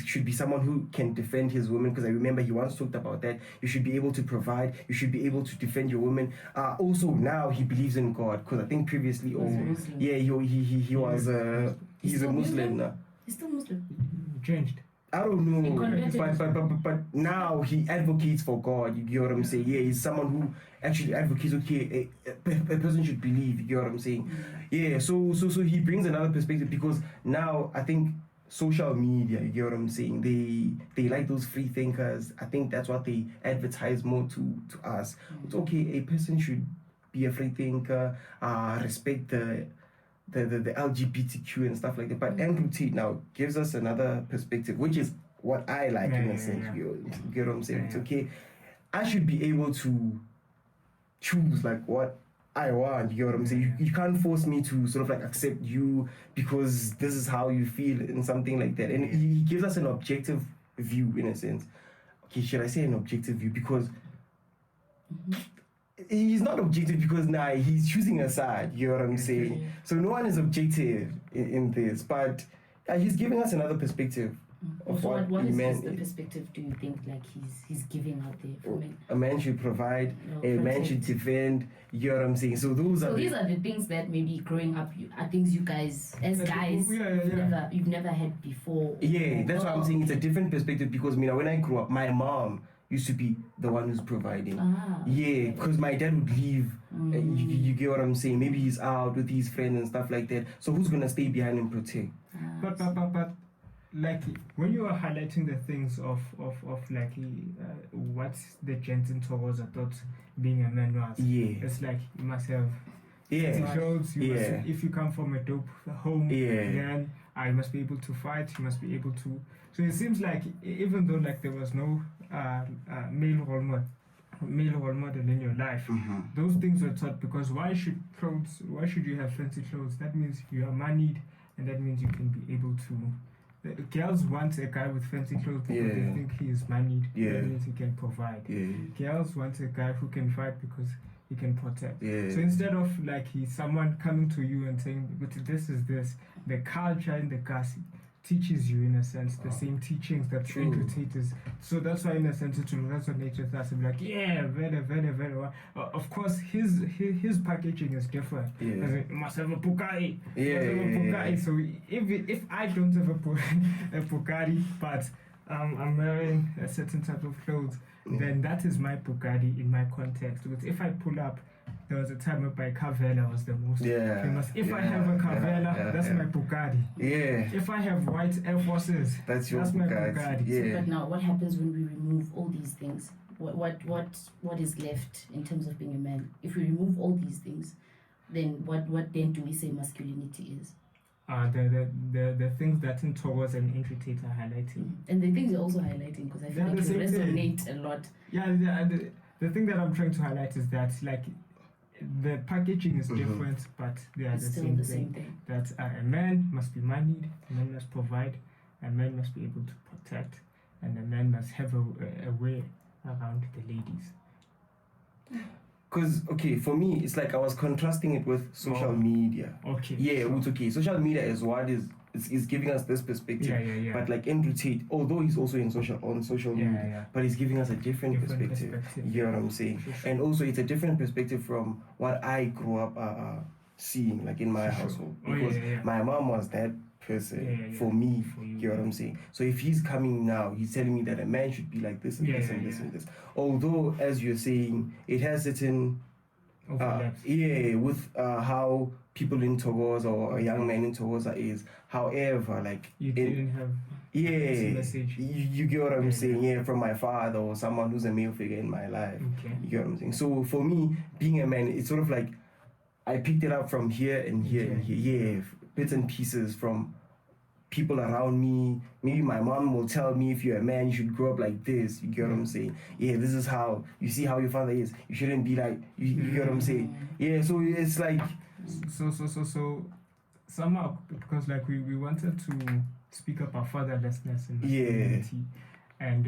should be someone who can defend his woman, because I remember he once talked about that. You should be able to provide, you should be able to defend your woman. Also now he believes in God, because I think previously he was he's a Muslim now. He's still Muslim. Changed. I don't know, but now he advocates for God. You get what I'm saying? Yeah, he's someone who actually advocates. Okay, a person should believe. You get what I'm saying? Yeah. So he brings another perspective because now I think social media. You get what I'm saying? They like those free thinkers. I think that's what they advertise more to us. It's okay. A person should be a free thinker. Respect the LGBTQ and stuff like that. But Andrew Tate now gives us another perspective, which is what I like in a sense. You get what I'm saying? It's okay. I should be able to choose like what I want. You get what I'm saying? You can't force me to sort of like accept you because this is how you feel and something like that. And he gives us an objective view in a sense. Okay, should I say an objective view? Because he's not objective because he's choosing a side, you know what I'm saying? So no one is objective in this, but he's giving us another perspective of so what is meant. The perspective do you think like he's giving out there for men? A man should provide, a man should defend, you know what I'm saying? So these are the things that maybe growing up are things you guys as guys you've never had before. Yeah, that's what I'm saying. It's a different perspective because when I grew up, my mom used to be the one who's providing. Yeah, because my dad would leave. You get what I'm saying? Maybe he's out with his friends and stuff like that. So who's gonna stay behind and protect? But like when you are highlighting the things of like what the gents towards I thought being a man was. Yeah. It's like you must have clothes. You must, if you come from a dope home, then you must be able to fight. You must be able to. So it seems like even though like there was no male role model in your life, those things were taught because why should you have fancy clothes? That means you are moneyed, and that means you can be able to. Girls want a guy with fancy clothes because they think he is moneyed. That means he can provide. Girls want a guy who can fight because he can protect. So instead of like he's someone coming to you and saying, but this is this, the culture in the ekasi teaches you in a sense the same teachings that Andrew Tate is. So that's why in a sense it will resonate with us and be like, very well. Of course his packaging is different. You must have a Pukari. So if I don't have a Pukari but I'm wearing a certain type of clothes, then that is my Pukari in my context. But if I pull up, there was a time where Carvela was the most famous. If I have a Carvela, that's my Bugatti. If I have white Air Forces, that's my Bugatti. So, but now, what happens when we remove all these things? What is left in terms of being a man? If we remove all these things, then what then do we say masculinity is? The things that in towards and Andrew Tate are highlighting. And the things you're also highlighting because I feel like you resonate a lot. The thing that I'm trying to highlight is that like the packaging is different, but they are the same thing. That a man must be moneyed, a man must provide, a man must be able to protect, and a man must have a way around the ladies. Because, for me, it's like I was contrasting it with social media. It's okay. Social media is what is giving us this perspective. But like Andrew Tate, although he's also on social media, but he's giving us a different perspective. You know what I'm saying? Sure. And also it's a different perspective from what I grew up seeing, like in my household. Because my mom was that person for me. You know what I'm saying? So if he's coming now, he's telling me that a man should be like this and this and this and this. Although, as you're saying, it has certain with how people in Togoza or a young man in Togoza is. However, like you didn't have message. You get what I'm saying? From my father or someone who's a male figure in my life. You get what I'm saying? So for me, being a man, it's sort of like I picked it up from here and here and here. Bits and pieces from people around me. Maybe my mom will tell me, if you're a man, you should grow up like this. You get what I'm saying? This is how you see how your father is. You shouldn't be like you get what I'm saying? So it's like so somehow, because like we wanted to speak about fatherlessness in masculinity, and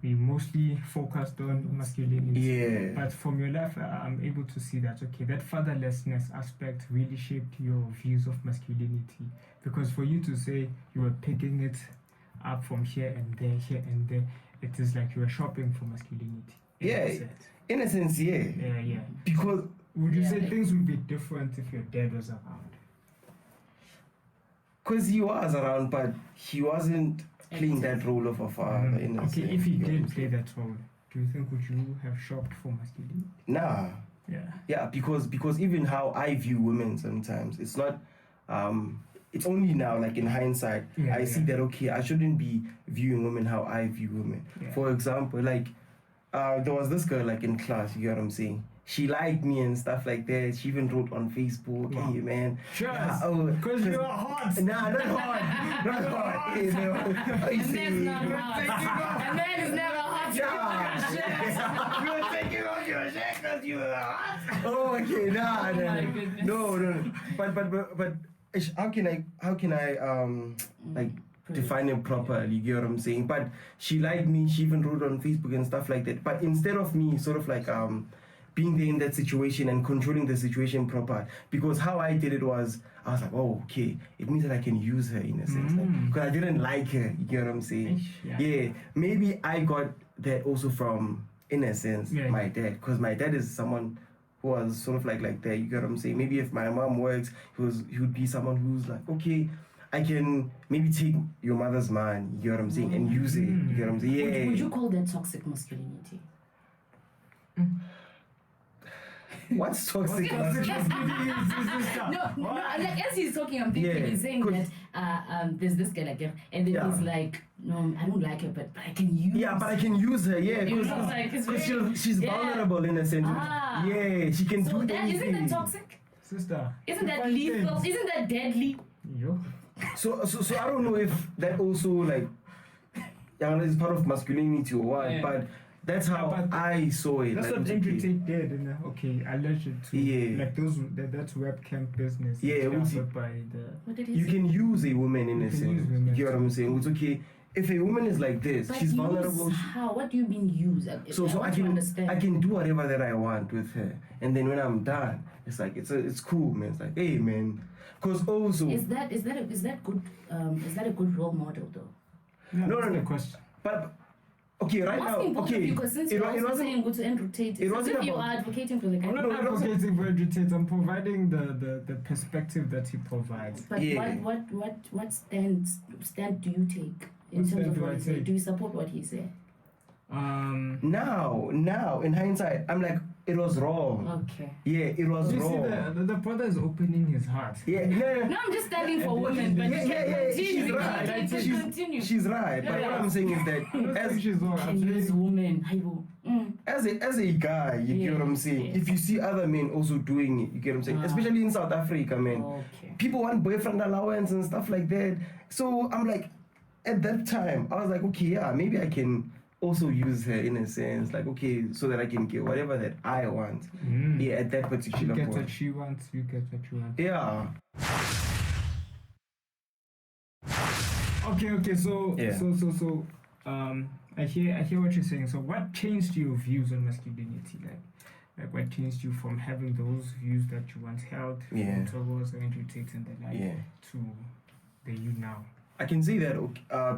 we mostly focused on masculinity. But from your life, I'm able to see that, that fatherlessness aspect really shaped your views of masculinity. Because for you to say you were picking it up from here and there, it is like you were shopping for masculinity. In a sense, Because would you say things would be different if your dad was around? because he was around, but he wasn't playing that role of a father. In a Okay, sense, if he you know what I'm did play that role, do you think would you have shopped for masculinity? Nah. Yeah. Yeah, because even how I view women sometimes, it's not it's only now, like in hindsight, I see that okay, I shouldn't be viewing women how I view women. Yeah. For example, like there was this girl like in class, you get what I'm saying? She liked me and stuff like that. She even wrote on Facebook, Wow. hey man. Sure. Yeah, Because you are hot. Nah, not hot. Not hot. Hey, man, what you And saying? that's not hot. And that is never hot. Yeah. You were taking off your shirt because you were hot. Oh, okay, nah. Oh my goodness. No. But how can I like define it properly? You get what I'm saying? But she liked me. She even wrote on Facebook and stuff like that. But instead of me sort of like being there in that situation and controlling the situation proper, because how I did it was I was like, oh, okay, it means that I can use her in a sense, because I didn't like her. You get what I'm saying? Yeah. Maybe I got that also from, in a sense, my dad, because my dad is someone who was sort of like that. You get what I'm saying? Maybe if my mom works, he would be someone who's like, okay, I can maybe take your mother's man, you get what I'm saying, and use it. You get what I'm saying? Yeah. Would you call that toxic masculinity? What's toxic? No, like as he's talking, I'm thinking he's saying that there's this guy like that, and then he's like, no, I don't like her, but I can use. Yeah, but I can use her. Yeah, because she's vulnerable in a sense. Yeah, she can do that. Isn't that toxic? Sister. Isn't that lethal? Isn't that deadly? Yo. So I don't know if that also like, is part of masculinity or what, but. That's how I saw it. That's like, what Andrew Tate did, and alleged to like those that's webcam business. Yeah, by the. What did he you say? can use a woman in a sense. You get what I'm saying? It's okay if a woman is like this, she's vulnerable. How? What do you mean use? So I can do whatever that I want with her, and then when I'm done, it's like it's cool, man. It's like, hey, man, because also is that a good role model though? No. Question. But. Okay, right now, okay. Because since you're also saying go to Andrew Tate, it's as if you are advocating for the guy. I'm not advocating for Andrew Tate. I'm providing the perspective that he provides. But what stand do you take in terms of what he said? Do you support what he said? Now, in hindsight, I'm like, it was wrong. Okay. Yeah, it was you wrong. See, the brother is opening his heart. Yeah. No, I'm just standing for women, but she's right. Continue. She's right. But what I'm saying is that as she's wrong, can use women. As a guy, you get what I'm saying? If you see other men also doing it, you get what I'm saying? Especially in South Africa, man. Okay. People want boyfriend allowance and stuff like that. So I'm like, at that time, I was like, okay, yeah, maybe I can also use her in a sense, like, okay, so that I can get whatever that I want. Yeah, at that particular point. She gets what she wants, you get what you want. Yeah. Okay, so I hear what you're saying. So what changed your views on masculinity? Like what changed you from having those views that you once held from Togo's or Andrew Tate and the like to the you now? I can say that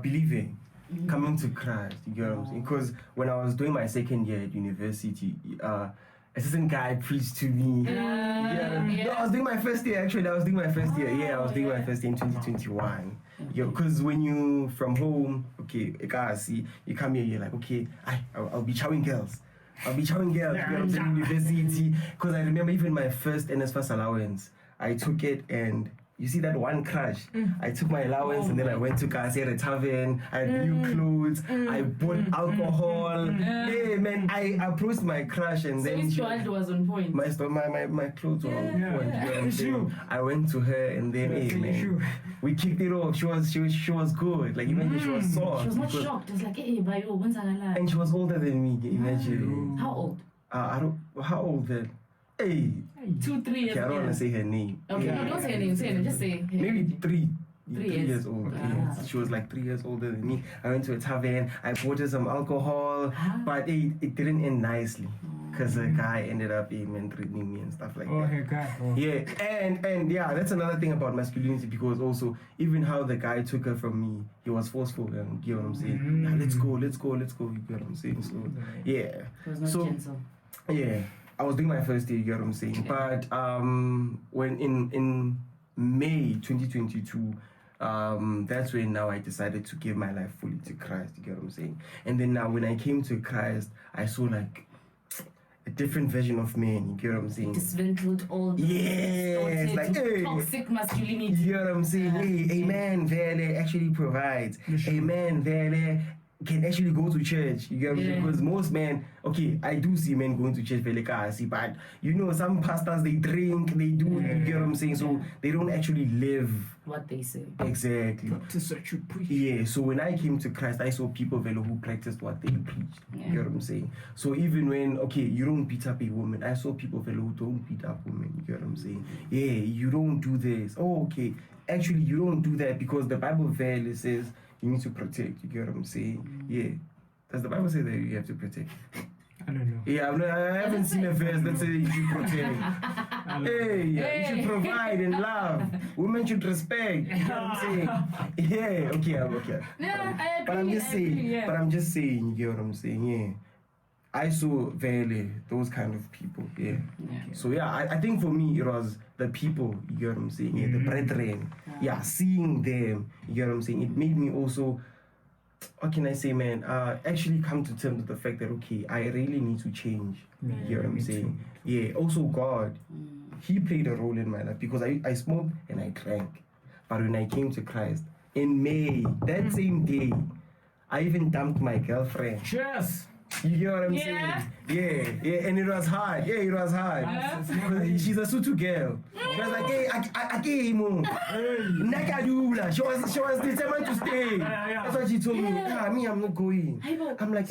believing, coming to Christ, you get what I'm saying? Because when I was doing my second year at university, a certain guy preached to me. No, I was doing my first year actually. I was doing my first year. Yeah, I was doing my first year in 2021. Because when you from home, okay, ekasi, you come here, you're like, okay, I'll be chowing girls. You know what I'm saying, university. Because I remember even my first NSFAS allowance, I took it and you see that one crash. I took my allowance and then I went to Kasi at a tavern. I had new clothes. I bought alcohol. Hey man, I approached my crush and then his child was on point. My clothes were on point. You know what I'm saying? I went to her and then hey man, we kicked it off. She was good. Like even she was soft. She was not shocked. It was like, hey, Bayo, when's I alive? And she was older than me. Imagine. How old? How old then? Hey. 2-3 years. Okay, I don't want to say her name. Okay, no, don't say her name. Say her name. Just say. Maybe 3 years old. Okay. Yes. She was like 3 years older than me. I went to a tavern. I bought her some alcohol, but it didn't end nicely because the guy ended up threatening me and stuff like that. Her guy. Yeah, and yeah, that's another thing about masculinity, because also even how the guy took her from me, he was forceful. You get what I'm saying? Yeah, let's go. You get what I'm saying? So yeah. It was not gentle. Yeah. I was doing my first year, you get what I'm saying? But when in May 2022, that's when now I decided to give my life fully to Christ. You get what I'm saying? And then now when I came to Christ, I saw like a different version of man. You get what I'm saying? Dismantled all the yes, like hey, toxic masculinity. You get what I'm saying? Hey, a man there actually provides. A man there can actually go to church. You get what I'm saying? Because most men, okay, I do see men going to church, but you know, some pastors they drink, they do. You get what I'm saying? So they don't actually live what they say. Exactly. To such a preach. Yeah. So when I came to Christ, I saw people who practiced what they preached. You get what I'm saying? So even when you don't beat up a woman, I saw people who don't beat up women. You get what I'm saying? Yeah, you don't do this. Oh, okay. Actually, you don't do that because the Bible says you need to protect. You get what I'm saying? Yeah. Does the Bible say that you have to protect? I don't know. Yeah, I haven't seen a verse that says you should protect. You should provide and love. Women should respect. You know what I'm saying? Yeah, okay. Yeah, I agree. But I'm just saying, you get what I'm saying? Yeah. I saw those kind of people. Yeah. So I think for me it was the people, you get what I'm saying? Yeah, the brethren. Yeah, seeing them, you get what I'm saying? It made me also, what can I say, man? Actually come to terms with the fact that okay, I really need to change. You get what I'm saying? Yeah. Also God, He played a role in my life because I smoked and I drank. But when I came to Christ in May, that same day, I even dumped my girlfriend. Cheers! You get what I'm saying? Yeah, and it was hard. Yeah, it was hard. She's a Sutu girl. She was like, hey, I came home. She was determined to stay. That's what she told me. Me, I'm not going. I'm like,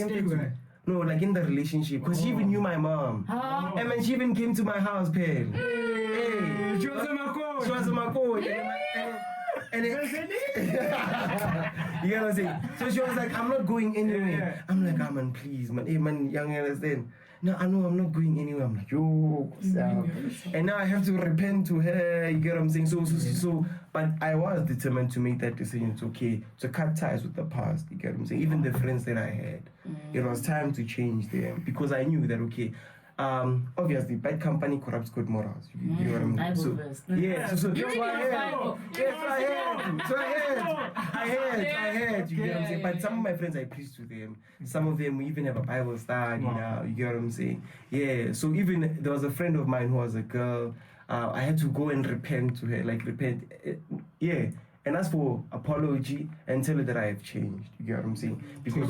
no, like in the relationship, because she even knew my mom. And then she even came to my house, Pen. Hey, she was on my coach. She was on my coach. And you know what I'm saying? So she was like, I'm not going anywhere. I'm like, man, please, man. Hey, man, young understand. No, I know I'm not going anywhere. I'm like, yo, what's up? And now I have to repent to her. You get what I'm saying? So, but I was determined to make that decision. It's okay to cut ties with the past. You get what I'm saying? Even the friends that I had, it was time to change them because I knew that okay. Obviously, bad company corrupts good morals. You know what I mean? So that's what I had. You get what I'm saying? But some of my friends, I preached to them. Some of them, we even have a Bible study now. You get what I'm saying? Yeah. So even there was a friend of mine who was a girl. I had to go and repent to her, and ask for apology and tell her that I have changed. You get what I'm saying? Because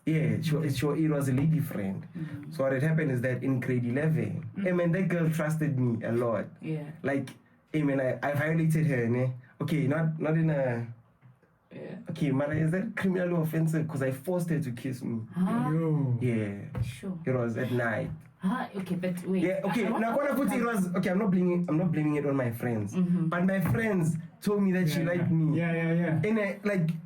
it was a lady friend. So what had happened is that in grade 11, that girl trusted me a lot. Yeah. Like, I violated her, ne? Okay, not in a. Yeah. Okay, but is that criminally offensive? Because I forced her to kiss me. Yeah. Sure. It was at night. Okay, but wait. Yeah, okay. Now what I put it was okay. I'm not blaming it on my friends, but my friends told me that she liked me. Yeah.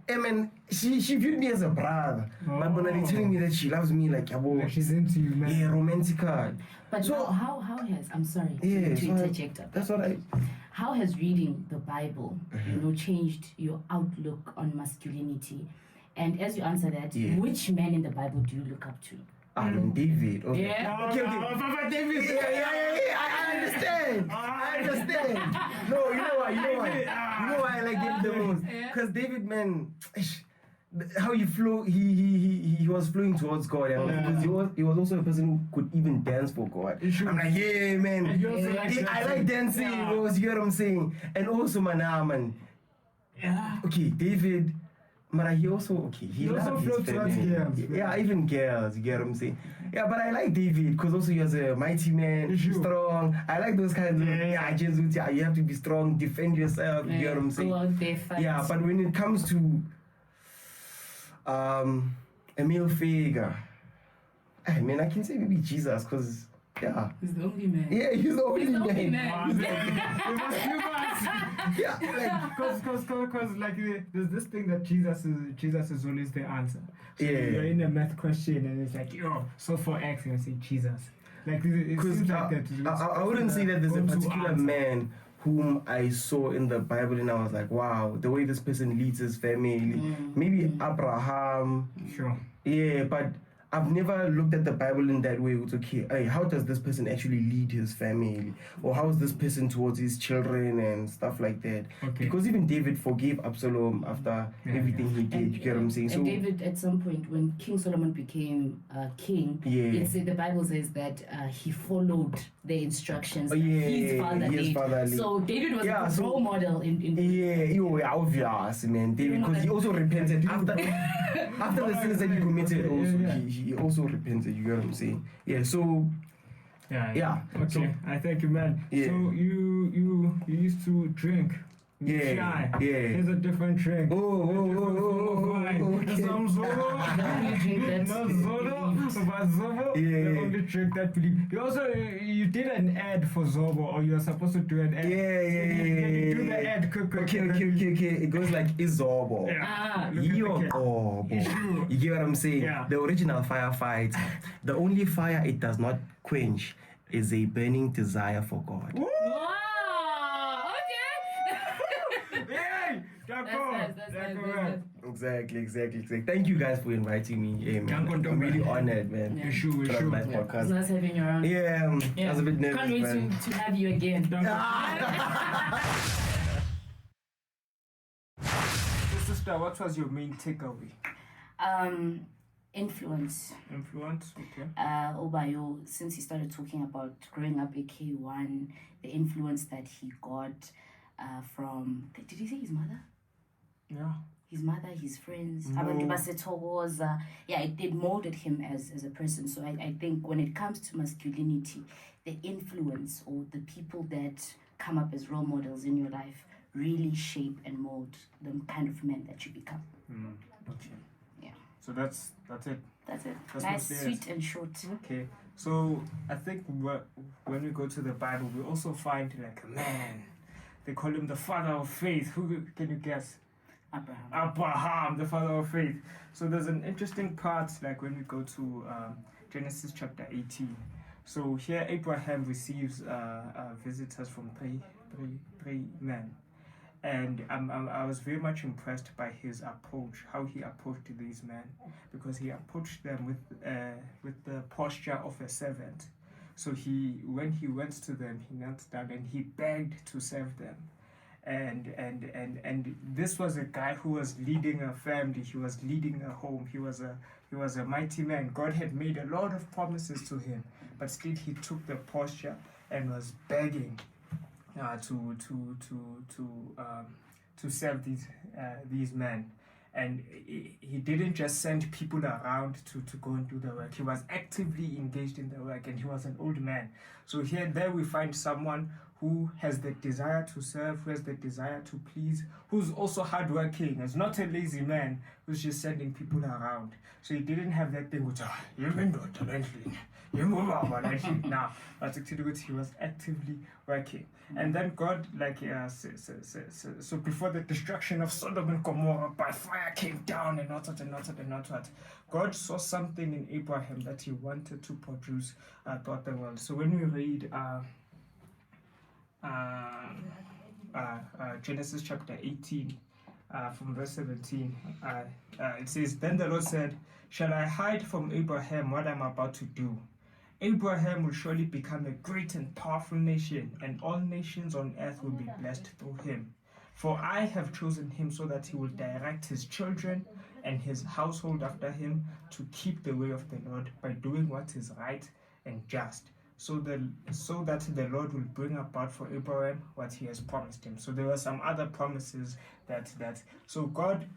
And she viewed me as a brother. But when they're telling me that she loves me, like she's into you, man. Yeah, romantic card. But so how has I'm sorry to interject. That's what I. How has reading the Bible, changed your outlook on masculinity? And as you answer that, which man in the Bible do you look up to? David. Okay. Yeah. Okay. David. Yeah. I understand. No, you know why I like David the most? Because David, man, how he flew, he was flowing towards God, because he was also a person who could even dance for God. I'm like, yeah, man. I like dancing. You get what I'm saying? And also, man. Yeah. Okay, David. But he also floats towards girls. Yeah, even girls, you get what I'm saying? Yeah, but I like David because also he was a mighty man, strong. I like those kinds of you have to be strong, defend yourself, you get what I'm saying? Go out there, fight. Yeah, but when it comes to a male figure, I can say maybe Jesus because he's the only man. Yeah, he's the only man. Because there's this thing that Jesus is always the answer. So you're in a math question and it's like, so for X, you say Jesus. Like, it seems like that. I wouldn't say that there's a particular man whom I saw in the Bible and I was like, wow, the way this person leads his family. Maybe Abraham. Sure. Yeah, but I've never looked at the Bible in that way. It's okay, hey, how does this person actually lead his family? Or how is this person towards his children and stuff like that? Okay. Because even David forgave Absalom after everything he did. You get what I'm saying? And David, at some point, when King Solomon became king, the Bible says that he followed the instructions his father did. So David was a role model in obvious, man. David, because he also repented after the sins that he committed. He also repented. You get what I'm saying? Yeah. So. Yeah. Okay. So, I thank you, man. Yeah. So you used to drink. Yeah. Here's a different drink. Okay. Some Zobo. Not Zobo, but Zobo. The only drink that you did an ad for Zobo, or you're supposed to do an ad. You do the ad. Okay. It goes like Izobo. You get what I'm saying? Yeah. The original firefight, the only fire it does not quench is a burning desire for God. Wow. Okay. Exactly. Thank you guys for inviting me. Yeah, man. I'm really honored, man. Yeah. Sure. My podcast. It's nice having you around. Yeah, I was a bit nervous. Can't wait to have you again. So, sister, what was your main takeaway? Influence. Okay. Obayo, since he started talking about growing up a K1, the influence that he got from, did he say his mother? Yeah. His mother, his friends. No. It molded him as a person. So I think when it comes to masculinity, the influence or the people that come up as role models in your life really shape and mold the kind of man that you become. Okay. Yeah. So that's it. That's it. That's nice, sweet and short. Okay. So I think when we go to the Bible, we also find like a man. They call him the father of faith. Who can you guess? Abraham, the father of faith. So there's an interesting part, like when we go to Genesis chapter 18. So here Abraham receives visitors from three men. And I was very much impressed by his approach, how he approached these men, because he approached them with the posture of a servant. So when he went to them, he knelt down and he begged to serve them. And this was a guy who was leading a family. He was leading a home. He was a mighty man. God had made a lot of promises to him, but still he took the posture and was begging to serve these men. And he didn't just send people around to go and do the work. He was actively engaged in the work, and he was an old man. So there we find someone who has the desire to serve, who has the desire to please, who's also hardworking. It's not a lazy man who's just sending people around. So he didn't have that thing which, now, but actually he was actively working. And then God, so before the destruction of Sodom and Gomorrah by fire came down and not what. God saw something in Abraham that he wanted to produce throughout the world. So when we read Genesis chapter 18 from verse 17, it says, "Then the Lord said, 'Shall I hide from Abraham what I'm about to do? Abraham will surely become a great and powerful nation, and all nations on earth will be blessed through him. For I have chosen him so that he will direct his children and his household after him to keep the way of the Lord by doing what is right and just, so that the Lord will bring about for Abraham what he has promised him.'" So there were some other promises so God,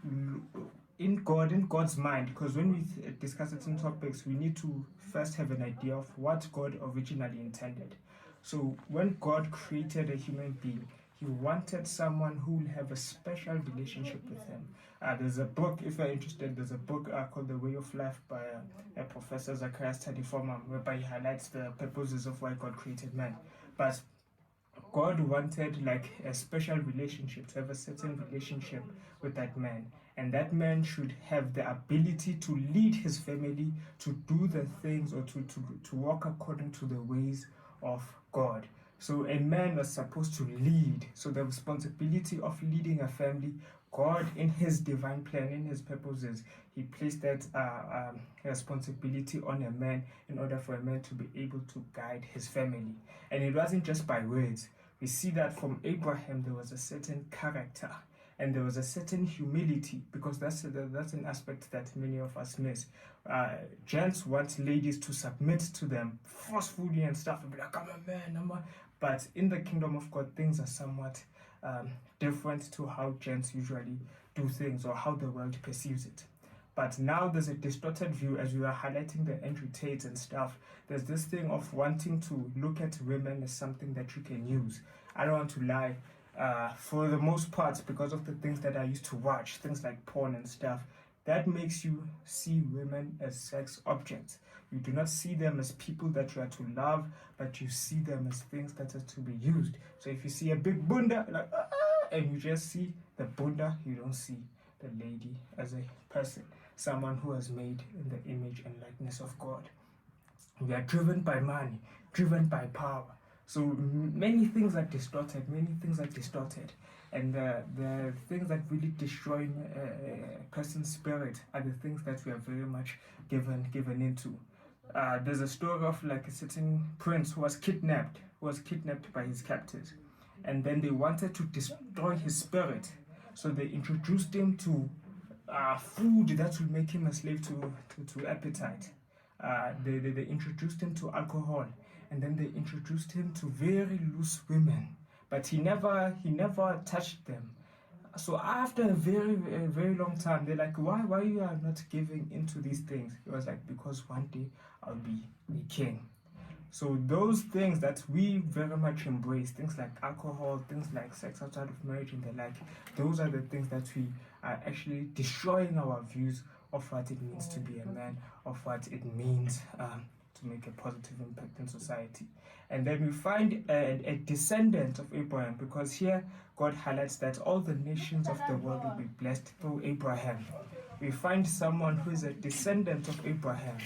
in God's mind, because when we discuss certain topics, we need to first have an idea of what God originally intended. So when God created a human being, he wanted someone who will have a special relationship with him. There's a book, if you're interested, there's a book called The Way of Life by a Professor Zacharias Tadifoma, whereby he highlights the purposes of why God created man. But God wanted like a special relationship, to have a certain relationship with that man. And that man should have the ability to lead his family, to do the things, or to walk according to the ways of God. So a man was supposed to lead. So the responsibility of leading a family, God in his divine plan, in his purposes, he placed that responsibility on a man in order for a man to be able to guide his family. And it wasn't just by words. We see that from Abraham there was a certain character and there was a certain humility, because that's an aspect that many of us miss. Gents want ladies to submit to them forcefully and stuff, and be like, I'm a man, but in the kingdom of God, things are somewhat different to how gents usually do things or how the world perceives it. But now there's a distorted view, as we are highlighting the Andrew Tate and stuff. There's this thing of wanting to look at women as something that you can use. I don't want to lie. For the most part, because of the things that I used to watch, things like porn and stuff, that makes you see women as sex objects. You do not see them as people that you are to love, but you see them as things that are to be used. So if you see a big bunda, like, and you just see the bunda, you don't see the lady as a person, someone who was made in the image and likeness of God. We are driven by money, driven by power. So many things are distorted, and the things that really destroy a person's spirit are the things that we are very much given into. There's a story of like a certain prince who was kidnapped by his captors, and then they wanted to destroy his spirit, so they introduced him to food that will make him a slave to appetite. They introduced him to alcohol, and then they introduced him to very loose women, but he never touched them. So after a very long time, they're like, why you are not giving into these things? He was like, because one day I'll be a king. So those things that we very much embrace, things like alcohol, things like sex outside of marriage and the like, those are the things that we are actually destroying our views of what it means to be a man, of what it means to make a positive impact in society. And then we find a descendant of Abraham, because here God highlights that all the nations of the world will be blessed through Abraham. We find someone who is a descendant of Abraham,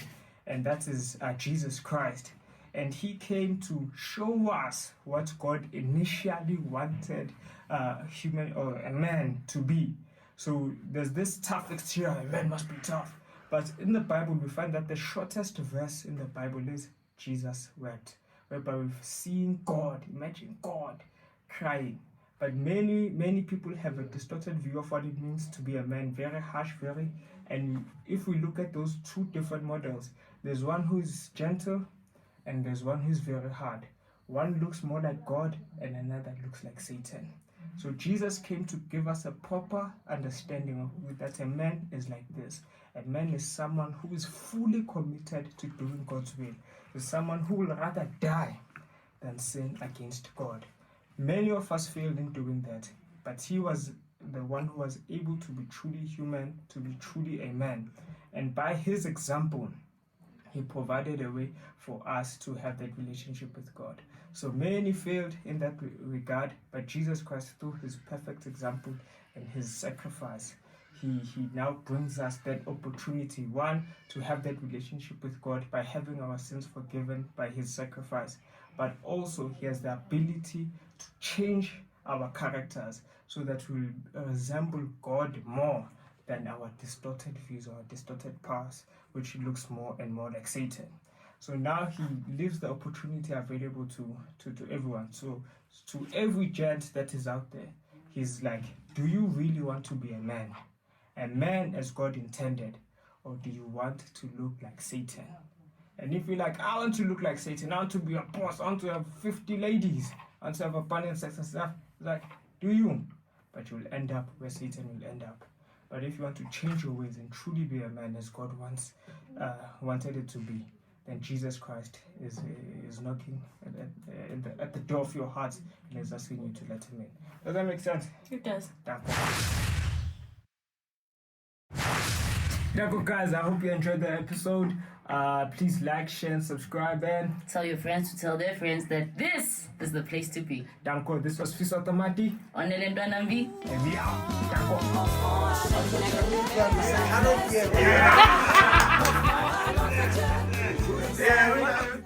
and that is Jesus Christ. And he came to show us what God initially wanted human or a man to be. So there's this tough exterior, a man must be tough. But in the Bible, we find that the shortest verse in the Bible is Jesus wept, whereby we've seen God, imagine God crying. But many people have a distorted view of what it means to be a man, very harsh, and if we look at those two different models, there's one who is gentle and there's one who's very hard. One looks more like God and another looks like Satan. So Jesus came to give us a proper understanding of that a man is like this. A man is someone who is fully committed to doing God's will. Is someone who will rather die than sin against God. Many of us failed in doing that, but he was the one who was able to be truly human, to be truly a man. And by his example, he provided a way for us to have that relationship with God. So many failed in that regard, but Jesus Christ, through his perfect example and his sacrifice, he now brings us that opportunity, one, to have that relationship with God by having our sins forgiven by his sacrifice, but also he has the ability to change our characters so that we resemble God more than our distorted views or distorted past, which looks more and more like Satan. So now he leaves the opportunity available to everyone. So to every gent that is out there, he's like, do you really want to be a man as God intended, or do you want to look like Satan? And if you're like, I want to look like Satan, I want to be a boss, I want to have 50 ladies, I want to have abundant sex and stuff, like, do you? But you'll end up where Satan will end up. But if you want to change your ways and truly be a man as God wanted it to be, then Jesus Christ is knocking at the door of your heart and is asking you to let him in. Does that make sense? It does. Danko guys, I hope you enjoyed the episode. Please like, share, and subscribe, and tell your friends to tell their friends that this is the place to be. Danko, this was Fisa Tamati. And we out. Danko. Yeah.